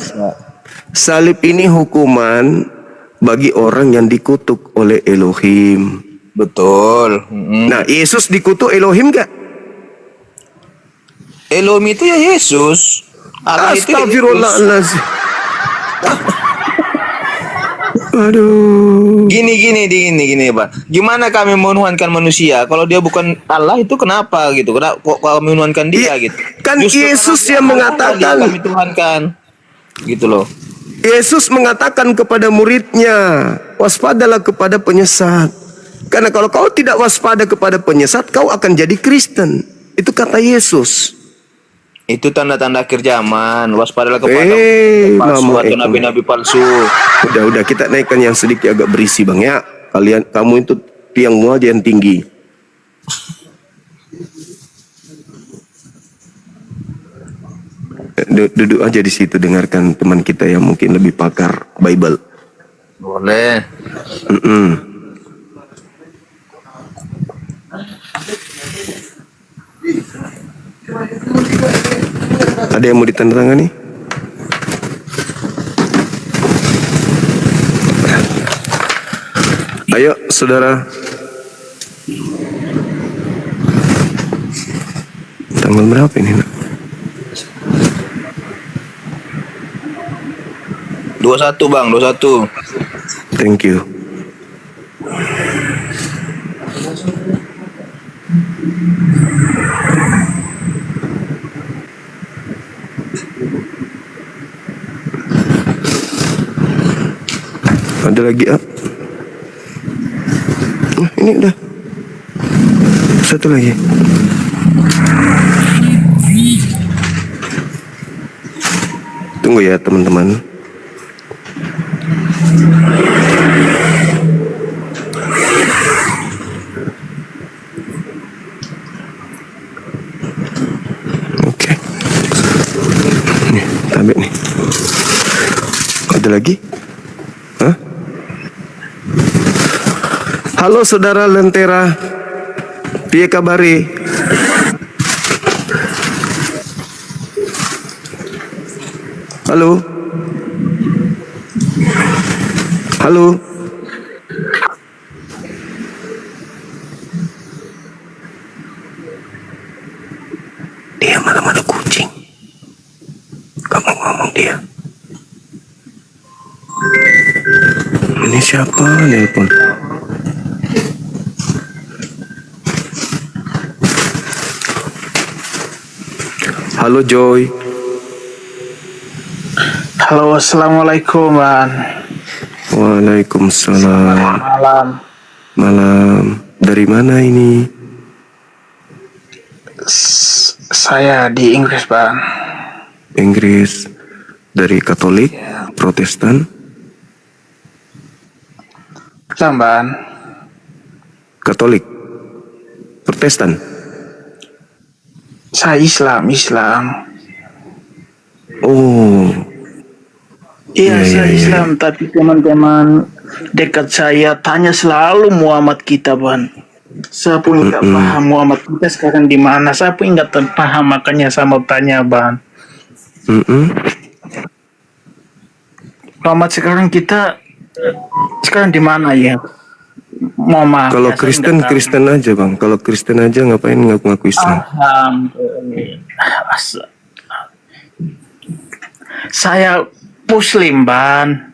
Salib ini hukuman bagi orang yang dikutuk oleh Elohim. Betul. Nah, Yesus dikutuk Elohim gak? Elohim itu ya Yesus. Allah itu ya Yesus. Astagfirullahaladzim. Aduh. Gini, Pak. Gimana kami menuhankan manusia kalau dia bukan Allah itu kenapa gitu? Kenapa kok kami menuhankan dia Iya, gitu? kan Justru Yesus karena yang dia mengatakan. kami tuhankan. Gitu loh. Yesus mengatakan kepada muridnya, waspadalah kepada penyesat. Karena kalau kau tidak waspada kepada penyesat, kau akan jadi Kristen. Itu kata Yesus. Itu tanda-tanda akhir zaman. Waspadalah kepada palsu Mama atau Eko. nabi-nabi palsu. Udah kita naikkan yang sedikit agak berisi bang ya. Kamu itu tiangmu aja yang tinggi. Duduk aja di situ, dengarkan teman kita yang mungkin lebih pakar Bible. Boleh. Mm-mm. Ada yang mau ditandatangani? Ayo saudara. Tanggal berapa ini nak? 21 Bang, 21. Thank you. Ada lagi ini udah. Satu lagi. Tunggu ya teman-teman. Oke. Nih, tabek nih. Ada lagi? Hah? Halo saudara Lentera. Piye kabari? Halo? Halo? Dia malam ada kucing. Kamu ngomong dia. Ini siapa nelpon? Halo Joy. Halo, assalamualaikum, Bang. Waalaikumsalam. Malam. Malam. Dari mana ini? Saya di Inggris, Bang. Inggris. Dari Katolik, Protestan, Bang. Katolik, Protestan. Saya Islam. Oh, Iya, Iya, saya iya, iya. Islam, tapi teman-teman dekat saya tanya selalu Muhammad kita, Bang. Saya pun nggak paham Muhammad kita sekarang di mana. Saya pun nggak paham, makanya saya mau tanya, Bang. Muhammad sekarang di mana ya? Maaf. kalau ya, saya Kristen nggak tahu. Kristen aja bang. Kalau Kristen aja ngapain ngaku-ngaku Islam? Alhamdulillah. Saya Muslim, Bang.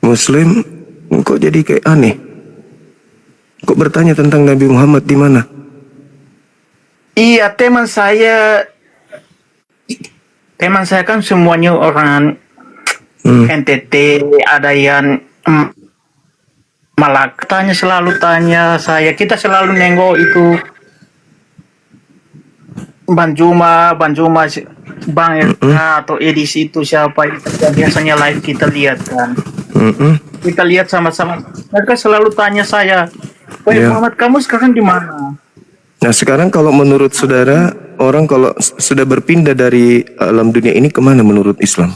Muslim, kok jadi kayak aneh? Kok bertanya tentang Nabi Muhammad di mana? Iya, teman saya kan semuanya orang NTT, ada yang Malak. Selalu tanya saya, kita selalu nengok itu Bang Juma, Bang Erna atau Edis itu siapa itu yang biasanya live kita lihat kan. Kita lihat sama-sama. Mereka selalu tanya saya, "Woi Iya. Muhammad, kamu sekarang di mana?" Nah sekarang kalau menurut saudara, orang kalau sudah berpindah dari alam dunia ini kemana menurut Islam?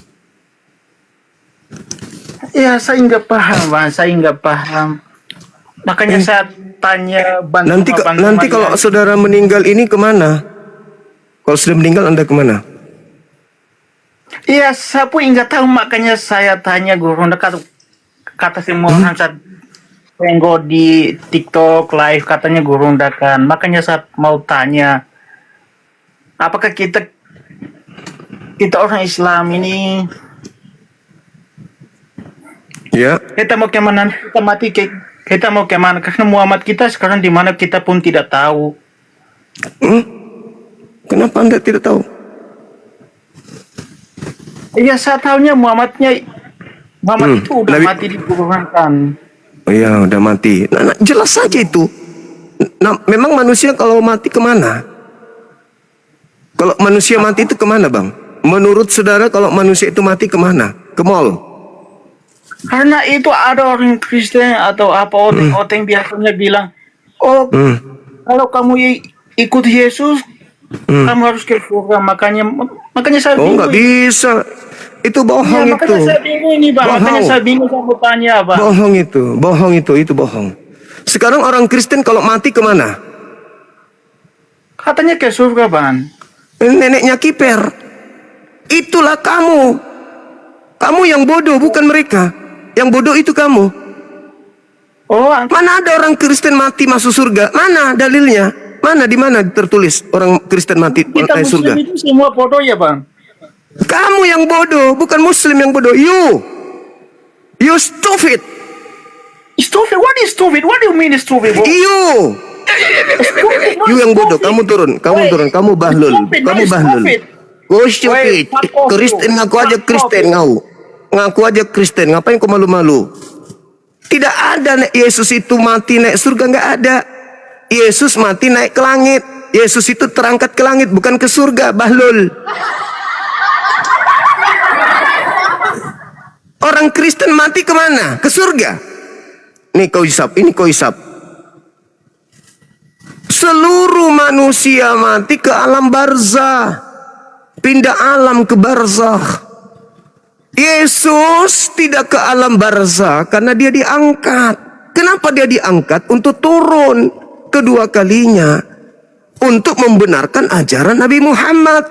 Ya saya nggak paham bang, saya nggak paham. Makanya saya tanya Bang Nanti kalau saudara meninggal ini kemana? Kalau sudah meninggal Anda kemana? Iya, saya pun nggak tahu, makanya saya tanya guru kata semua orang saat tengok di TikTok live katanya guru kan. Makanya saya mau tanya, apakah kita orang Islam ini Ya, kita mau kemana? Kita mati kita mau kemana? Karena Muhammad kita sekarang di mana kita pun tidak tahu. kenapa Anda tidak tahu? Iya, saya tahunya Muhammad itu udah Nabi- mati dikuburkan. Oh ya, udah mati. Nah, jelas saja itu. Nah, memang manusia kalau mati kemana? Kalau manusia mati itu kemana, Bang? Menurut saudara, kalau manusia itu mati kemana? Ke mall? Karena itu ada orang Kristen atau apa orang biasanya bilang, oh kalau kamu ikut Yesus, kamu harus ke surga. Makanya saya Oh, bingung. nggak bisa. Itu bohong Ya, itu. makanya saya bingung ini, Bang. Makanya Bohong. saya bingung, saya mau tanya, Bang. Bohong itu bohong. Sekarang orang Kristen kalau mati kemana? Katanya ke surga, Bang. Neneknya kiper. Itulah kamu. Kamu yang bodoh, bukan mereka. Yang bodoh itu kamu. Oh, Mana ada orang Kristen mati masuk surga? Mana dalilnya? Di mana tertulis orang Kristen mati kita masuk surga? Muslim itu semua bodoh ya, Bang. Kamu yang bodoh, bukan Muslim yang bodoh. You stupid. Stupid? What is stupid? What do you mean stupid? Bro? You yang bodoh. Kamu turun. Kamu bahlul. Stupid, Kamu no, bahlul. stupid. Oh stupid. Wait, fuck off, Kristen you. ngaku aja Fuck Kristen off, ngau. Ngaku aja Kristen. Ngapain kau malu-malu? Tidak ada Yesus itu mati naik surga, nggak ada. Yesus mati naik ke langit. Yesus itu terangkat ke langit, bukan ke surga. Bahlul. Orang Kristen mati kemana? Ke surga. Ini kau hisap. Seluruh manusia mati ke alam barzah. Pindah alam ke barzah. Yesus tidak ke alam barzah karena dia diangkat. Kenapa dia diangkat? Untuk turun kedua kalinya. Untuk membenarkan ajaran Nabi Muhammad.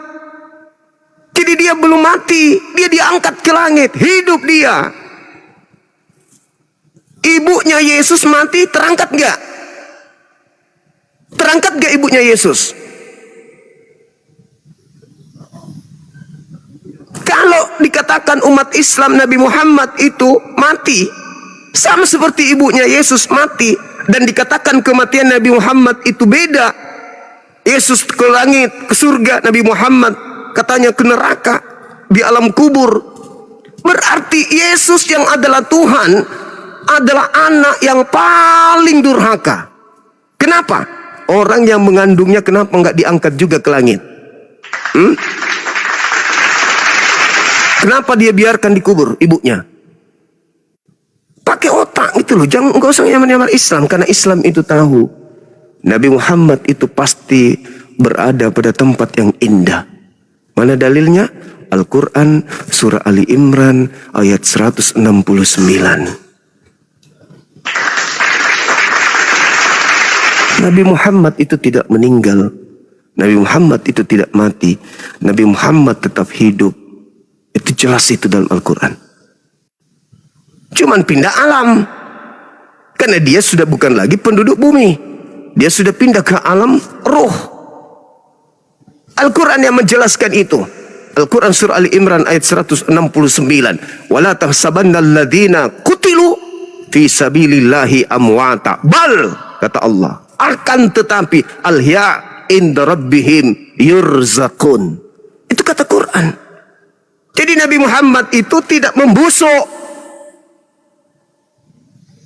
Jadi dia belum mati. Dia diangkat ke langit. Hidup dia. Ibunya Yesus mati, terangkat gak? Terangkat gak ibunya Yesus? Kalau dikatakan umat Islam Nabi Muhammad itu mati, sama seperti ibunya Yesus mati, dan dikatakan kematian Nabi Muhammad itu beda. Yesus ke langit, ke surga, Nabi Muhammad katanya ke neraka, di alam kubur. Berarti Yesus yang adalah Tuhan adalah anak yang paling durhaka. Kenapa? Orang yang mengandungnya kenapa nggak diangkat juga ke langit? Kenapa dia biarkan dikubur ibunya? Pakai otak gitu loh. Jangan nggak usah nyamar-nyamar Islam, karena Islam itu tahu Nabi Muhammad itu pasti berada pada tempat yang indah. Mana dalilnya? Al-Quran surah Ali Imran ayat 169. Nabi Muhammad itu tidak meninggal. Nabi Muhammad itu tidak mati. Nabi Muhammad tetap hidup. Itu jelas itu dalam Al-Quran. Cuman pindah alam. Karena dia sudah bukan lagi penduduk bumi. Dia sudah pindah ke alam roh. Al-Quran yang menjelaskan itu. Al-Quran surah Ali Imran ayat 169. Wala tahsabanna alladhina qutilu fi sabilillahi amwata. Bal, kata Allah. Akan tetapi alhya inda rabbihim yurzakun. Itu kata Quran. Jadi Nabi Muhammad itu tidak membusuk.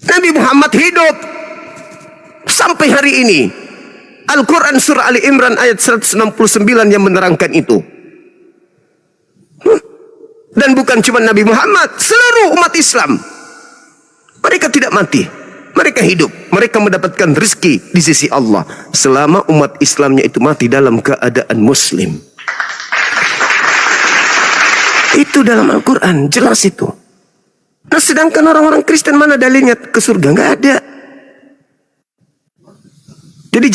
Nabi Muhammad hidup sampai hari ini. Al-Quran surah Ali Imran ayat 169 yang menerangkan itu. Dan bukan cuma Nabi Muhammad, seluruh umat Islam. Mereka tidak mati. Mereka hidup, mereka mendapatkan rezeki di sisi Allah selama umat Islamnya itu mati dalam keadaan muslim. Itu dalam Al-Quran, jelas itu. Nah, sedangkan orang-orang Kristen mana dalilnya ke surga? Nggak ada. Jadi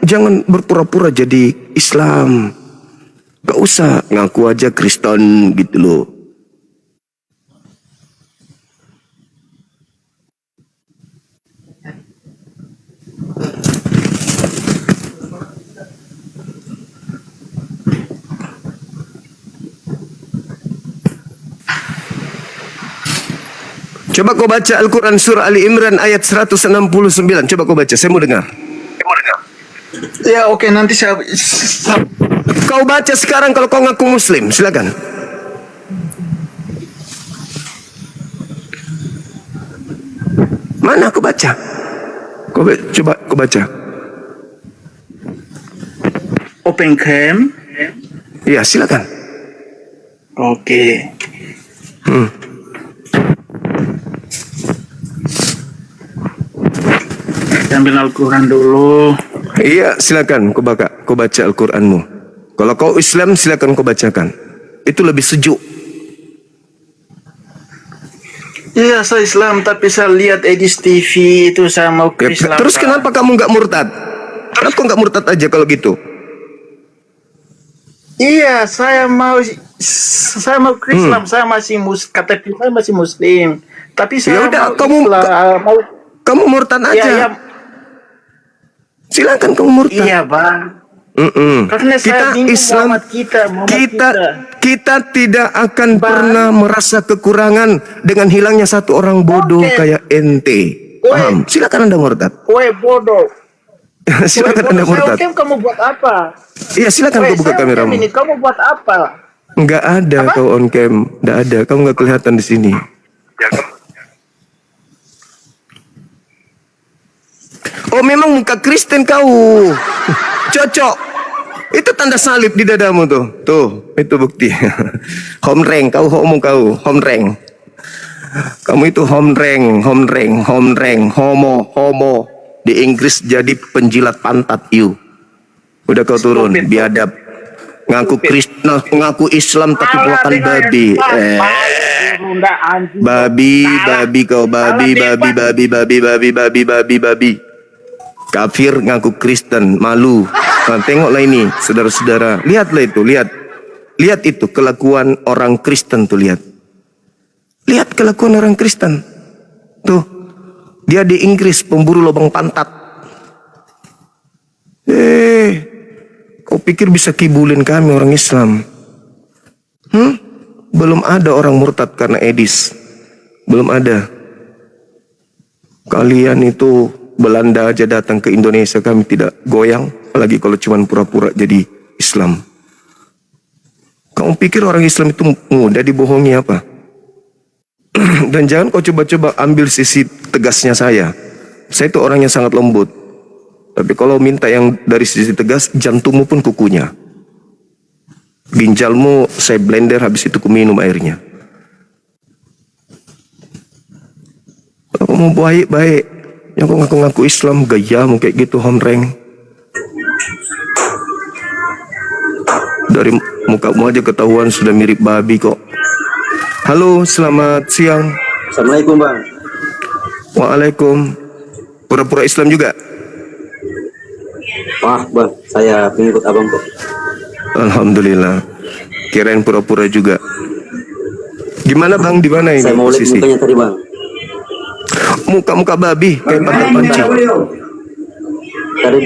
jangan berpura-pura jadi Islam. Gak usah ngaku aja Kristen gitu loh. Coba kau baca Al-Quran surah Ali Imran ayat 169. Coba kau baca, saya mau dengar. Ya oke, nanti saya Kau baca sekarang kalau kau ngaku muslim, silakan. Mana aku baca? Coba kau baca. open cam. Iya, silakan. Oke. Ambil Al-Quran dulu. Iya, silakan kau baca Al-Quranmu. Kalau kau Islam, silakan kau bacakan. Itu lebih sejuk. Iya, saya Islam, tapi saya lihat Edis TV itu saya mau Ya, ke Islam. terus kenapa kamu nggak murtad? Kenapa kau nggak murtad aja kalau gitu? Iya, saya mau ke Islam. Saya masih KTP saya masih Muslim. Tapi Ya saya udah, mau kamu murtad Iya, aja. iya. Silakan kamu murtad. Iya, Bang. Karena saya bingung Muhammad kita tidak akan pernah merasa kekurangan dengan hilangnya satu orang bodoh kayak ente. Paham? Silakan Anda murtad. Woi bodoh. Silakan Anda murtad. Saya kamu buat apa? Iya, silakan kau buka kameramu. Ini kamu buat apa? Enggak ada kau on cam, enggak ada. Kamu enggak kelihatan di sini. Oh, memang muka Kristen kau. Cocok. Itu tanda salib di dadamu tuh. Tuh, itu bukti. Home rank, kau homo kau, home rank. Kamu itu home rank, homo. Di Inggris jadi penjilat pantat you. Udah kau turun, biadab. Ngaku Kristen, ngaku Islam tapi bukan babi. Babi kau, babi. Kafir ngaku Kristen, malu. Nah, tengoklah ini, saudara-saudara. Lihatlah itu, lihat itu kelakuan orang Kristen tuh, lihat. Lihat kelakuan orang Kristen. Tuh, dia di Inggris pemburu lubang pantat. Kau pikir bisa kibulin kami orang Islam? Belum ada orang murtad karena Edis. Belum ada. Kalian itu Belanda aja datang ke Indonesia kami tidak goyang, apalagi kalau cuma pura-pura jadi Islam. Kamu pikir orang Islam itu mudah dibohongi apa? Dan jangan kau coba-coba ambil sisi tegasnya saya. Saya itu orang yang sangat lembut. Tapi kalau minta yang dari sisi tegas, jantungmu pun kukunya. Ginjalmu saya blender, habis itu ku minum airnya. Kalau mau baik-baik, yang kau ngaku-ngaku Islam, gayamu kayak gitu, homreng. Dari mukamu aja ketahuan sudah mirip babi kok. Halo, selamat siang. Assalamualaikum Bang. Waalaikum. Pura-pura Islam juga? Wah Bang, saya pengikut abang kok. Alhamdulillah. Kirain pura-pura juga. Gimana Bang, di mana ini Saya mau lihat posisi? mukanya tadi Bang. Muka-muka babi kayak pantat panci. Tadi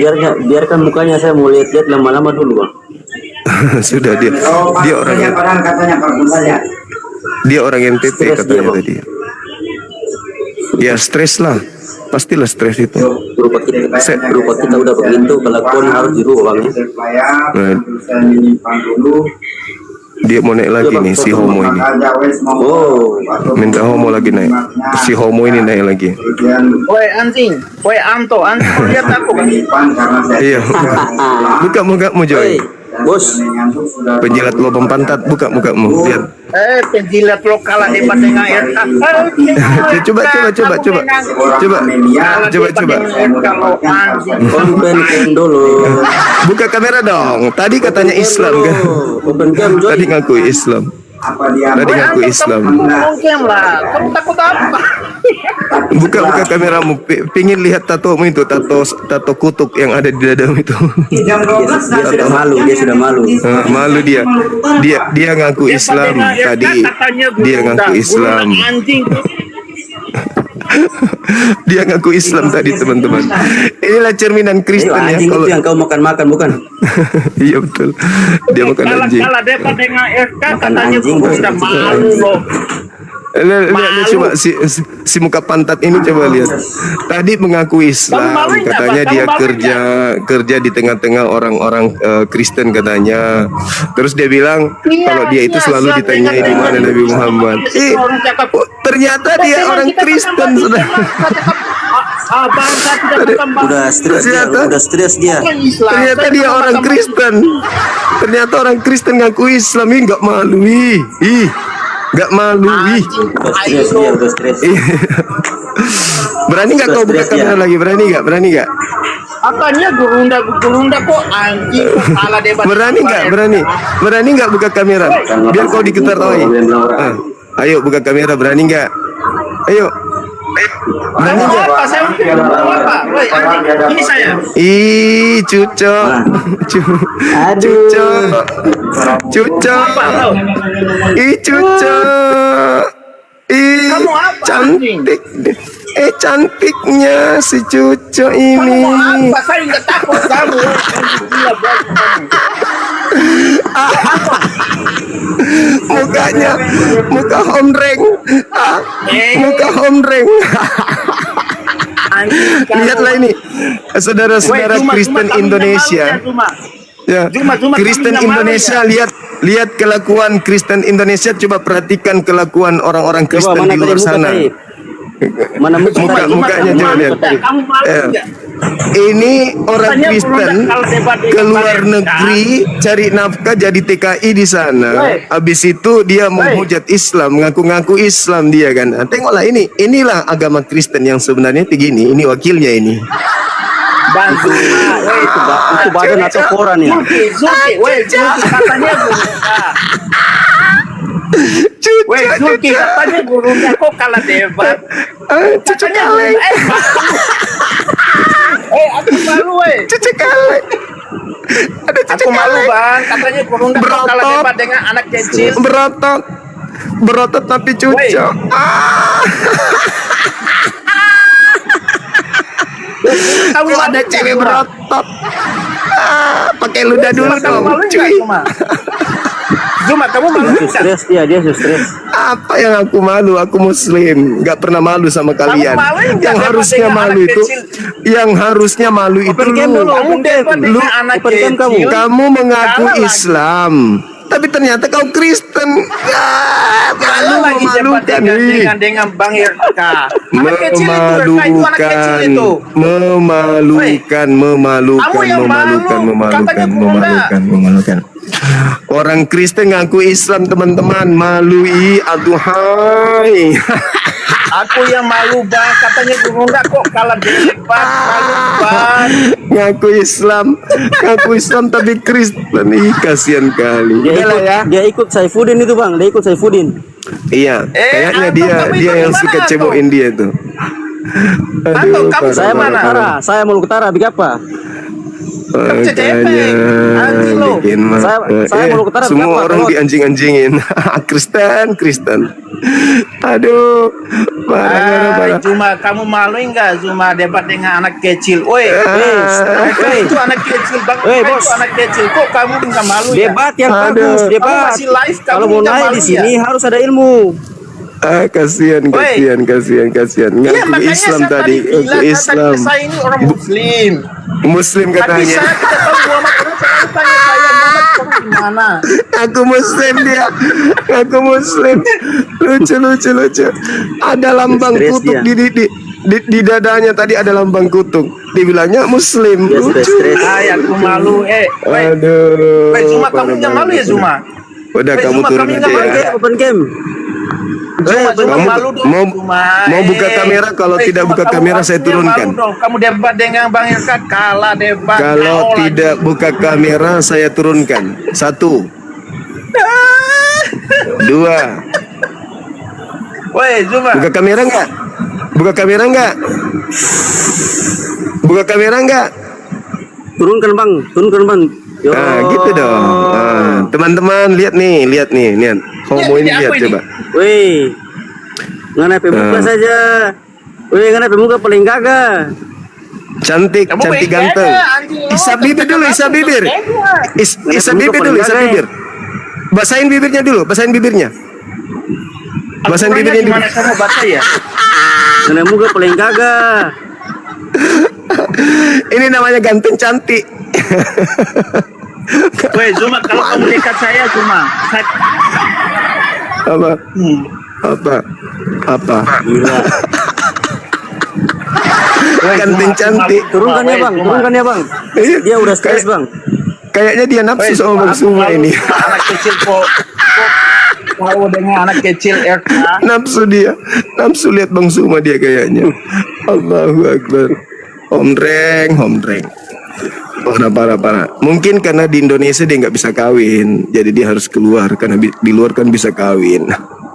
biarkan mukanya, saya mau lihat-lihat lama-lama dulu Bang. Sudah dia orang yang dia orang NTT katanya tadi. Ya stres lah, pastilah stres itu. Berupa kita udah begitu, kelakuan harus dirubah Bang ya. Nah, dia mau naik lagi nih si homo ini. Oh, Minta homo lagi naik. Si homo ini naik lagi. Woi anjing, woi Anto, lihat aku kan? Iya. Buka mukamu Joy. Bos, Penjilat lubang pantat, buka-bukamu. Lihat. Penjilat lo kalah hebat dengan RK. Coba. Kalau anjing. Open cam dulu. Buka kamera dong. Tadi katanya Islam kan. Open cam Joy. Tadi ngaku Islam. Tadi ngaku Islam. Mungkin lah. Kamu takut apa? Buka kameramu. Pingin lihat tatomu itu, tato kutub yang ada di dadamu itu. Dia sudah malu, dia sudah malu. Malu dia. Dia ngaku Islam tadi. Dia ngaku Islam. Anjing. Dia ngaku Islam tadi, teman-teman. Inilah cerminan Kristen ya. Anjing Kalau itu yang kau makan bukan? iya betul. Dia makan anjing. Kalau debat dengan RK katanya sudah malu loh. Lihat coba si muka pantat ini, coba lihat. Tadi mengaku Islam, katanya dia kerja di tengah-tengah orang-orang Kristen katanya. Terus dia bilang kalau dia itu selalu ditanyai di mana Nabi Muhammad. Ternyata dia orang Kristen sudah. Udah stres dia. Ternyata dia orang Kristen. Ternyata orang Kristen ngaku Islam, ini nggak malu, nggak malu, Udah stres. Berani nggak kau buka kamera lagi? Berani nggak? Apanya gurunda kok anjing kalah debat. Berani nggak buka kamera? Biar kau diketahui. Ayo buka kamera, berani nggak? Ayo. Berani nggak? Apa saya apa? Woi, anjing, ini saya. Ih, cuco. Ih, cuco. Ih, Kamu apa, cantik. Cantiknya si cuco ini. Kamu apa? Saya nggak takut kamu. Gila banget kamu. Muka homreng. Muka homreng. Lihatlah ini, saudara-saudara Kristen Indonesia. Ya, Kristen Indonesia, lihat kelakuan Kristen Indonesia. Coba perhatikan kelakuan orang-orang Kristen di luar sana. Mana Mukanya coba lihat. Ini orang Kristen ke luar negeri cari nafkah jadi TKI di sana. Habis itu dia menghujat Islam, ngaku-ngaku Islam dia kan. Nah, tengoklah inilah agama Kristen yang sebenarnya begini. Ini wakilnya ini. Bantu. itu badan atau koran ya? Zulki katanya Zulki katanya gurunya kok kalah debat. Cucu kaleng. Aku malu Cucu kaleng. Ada cucu Aku malu kaleng. bang, katanya gurunda kok kalah debat dengan anak kecil. Berotot tapi cucu. Kamu Ada cewek berotot. Pakai ludah dulu dong, cuy. Zuma, kamu malu nggak? Stres dia stres. Apa yang aku malu? Aku Muslim, nggak pernah malu sama kalian. malu nggak Yang debat harusnya dengan malu anak itu, kecil? yang harusnya malu itu Kamu debat dengan anak kecil. kamu mengaku Kalah lagi. Islam, tapi ternyata kau Kristen. Kalau lagi debat Memalukan nih. dengan Bang Irka. Anak kecil itu, Irka itu anak kecil itu. Kamu yang memalukan. Orang Kristen ngaku Islam, teman-teman, malui, aduhai. Aku yang malu bang, katanya gurunda kok kalah debat, malu bang. ngaku Islam tapi Kristen. Ih, kasihan kali. Dia ikut Saifuddin itu bang, Iya, kayaknya atau dia kamu ikut yang di suka mana, cebokin dia tuh. Atau kamu Saya mana? Saya mau utara, apa? Kamu CCP, anjing lo. Saya mau utara, semua berapa, orang Telot? dianjing-anjingin. Kristen. Aduh, parah. Zuma, kamu malu enggak Zuma debat dengan anak kecil? Woi, itu anak kecil bang, Bos. itu anak kecil. Kok kamu nggak malu ya? Debat yang Aduh. bagus, Kamu debat. masih live, kamu Kalau mau nggak naik malu di sini ya? harus ada ilmu. Kasihan. Iya, Ngaku makanya Islam saya tadi, bilang, ngaku Islam. saya ini orang Muslim. Muslim Tapi katanya. saya tidak tahu Muhammad, orang selalu tanya saya Muhammad orang gimana? Aku Muslim dia. Aku Muslim. Lucu. Ada lambang Stres kutub dia. Di dadanya tadi ada lambang kutuk. Dibilangnya Muslim. Lucu. Ay, aku malu. Aduh. Zuma, kamu nggak malu ya, Zuma? Udah Weh, kamu Zuma, turun kami aja nggak malu ya. ya? Open game. Zuma, Kamu malu dong. mau Zuma. mau buka kamera, kalau tidak Zuma, buka kamu kamera saya harusnya turunkan. malu dong. Kamu debat dengan Bang Ilka, kalah debat. Kalau Kau tidak lagi. buka kamera saya turunkan. 1 2. Woi, Zuma. Buka kamera enggak? Buka kamera enggak? Buka kamera enggak? Turunkan bang, turunkan bang. Yo. Nah, gitu dong. Nah, teman-teman lihat nih. Homo ini Lihat, lihat apa ini? coba. Weh, ngana pemuka Nah. saja. Weh, ngana pemuka paling gagah. Cantik, Kamu cantik baik ganteng. aja, anjing. Isap bibir dulu, isap bibir. Isap bibir dulu, isap bibir. Basahin bibirnya dulu, basahin bibirnya. Basahin bibirnya dulu. Gimana kamu baca ya? Ngana muka paling gagah. Ini namanya ganteng cantik. Woi, Zuma, kalau kamu dekat saya, Zuma. Apa? Apa? Gila. Ganteng cantik. Turunkan ya bang, turunkan ya bang. Iya. Dia udah stres bang. Kayaknya dia nafsu sama Bang Suma ini. Anak kecil kok mau dengan anak kecil RK. Nafsu lihat Bang Suma dia kayaknya. Allahu Akbar. Homreng. Parah. Mungkin karena di Indonesia dia nggak bisa kawin, jadi dia harus keluar karena di luar kan bisa kawin.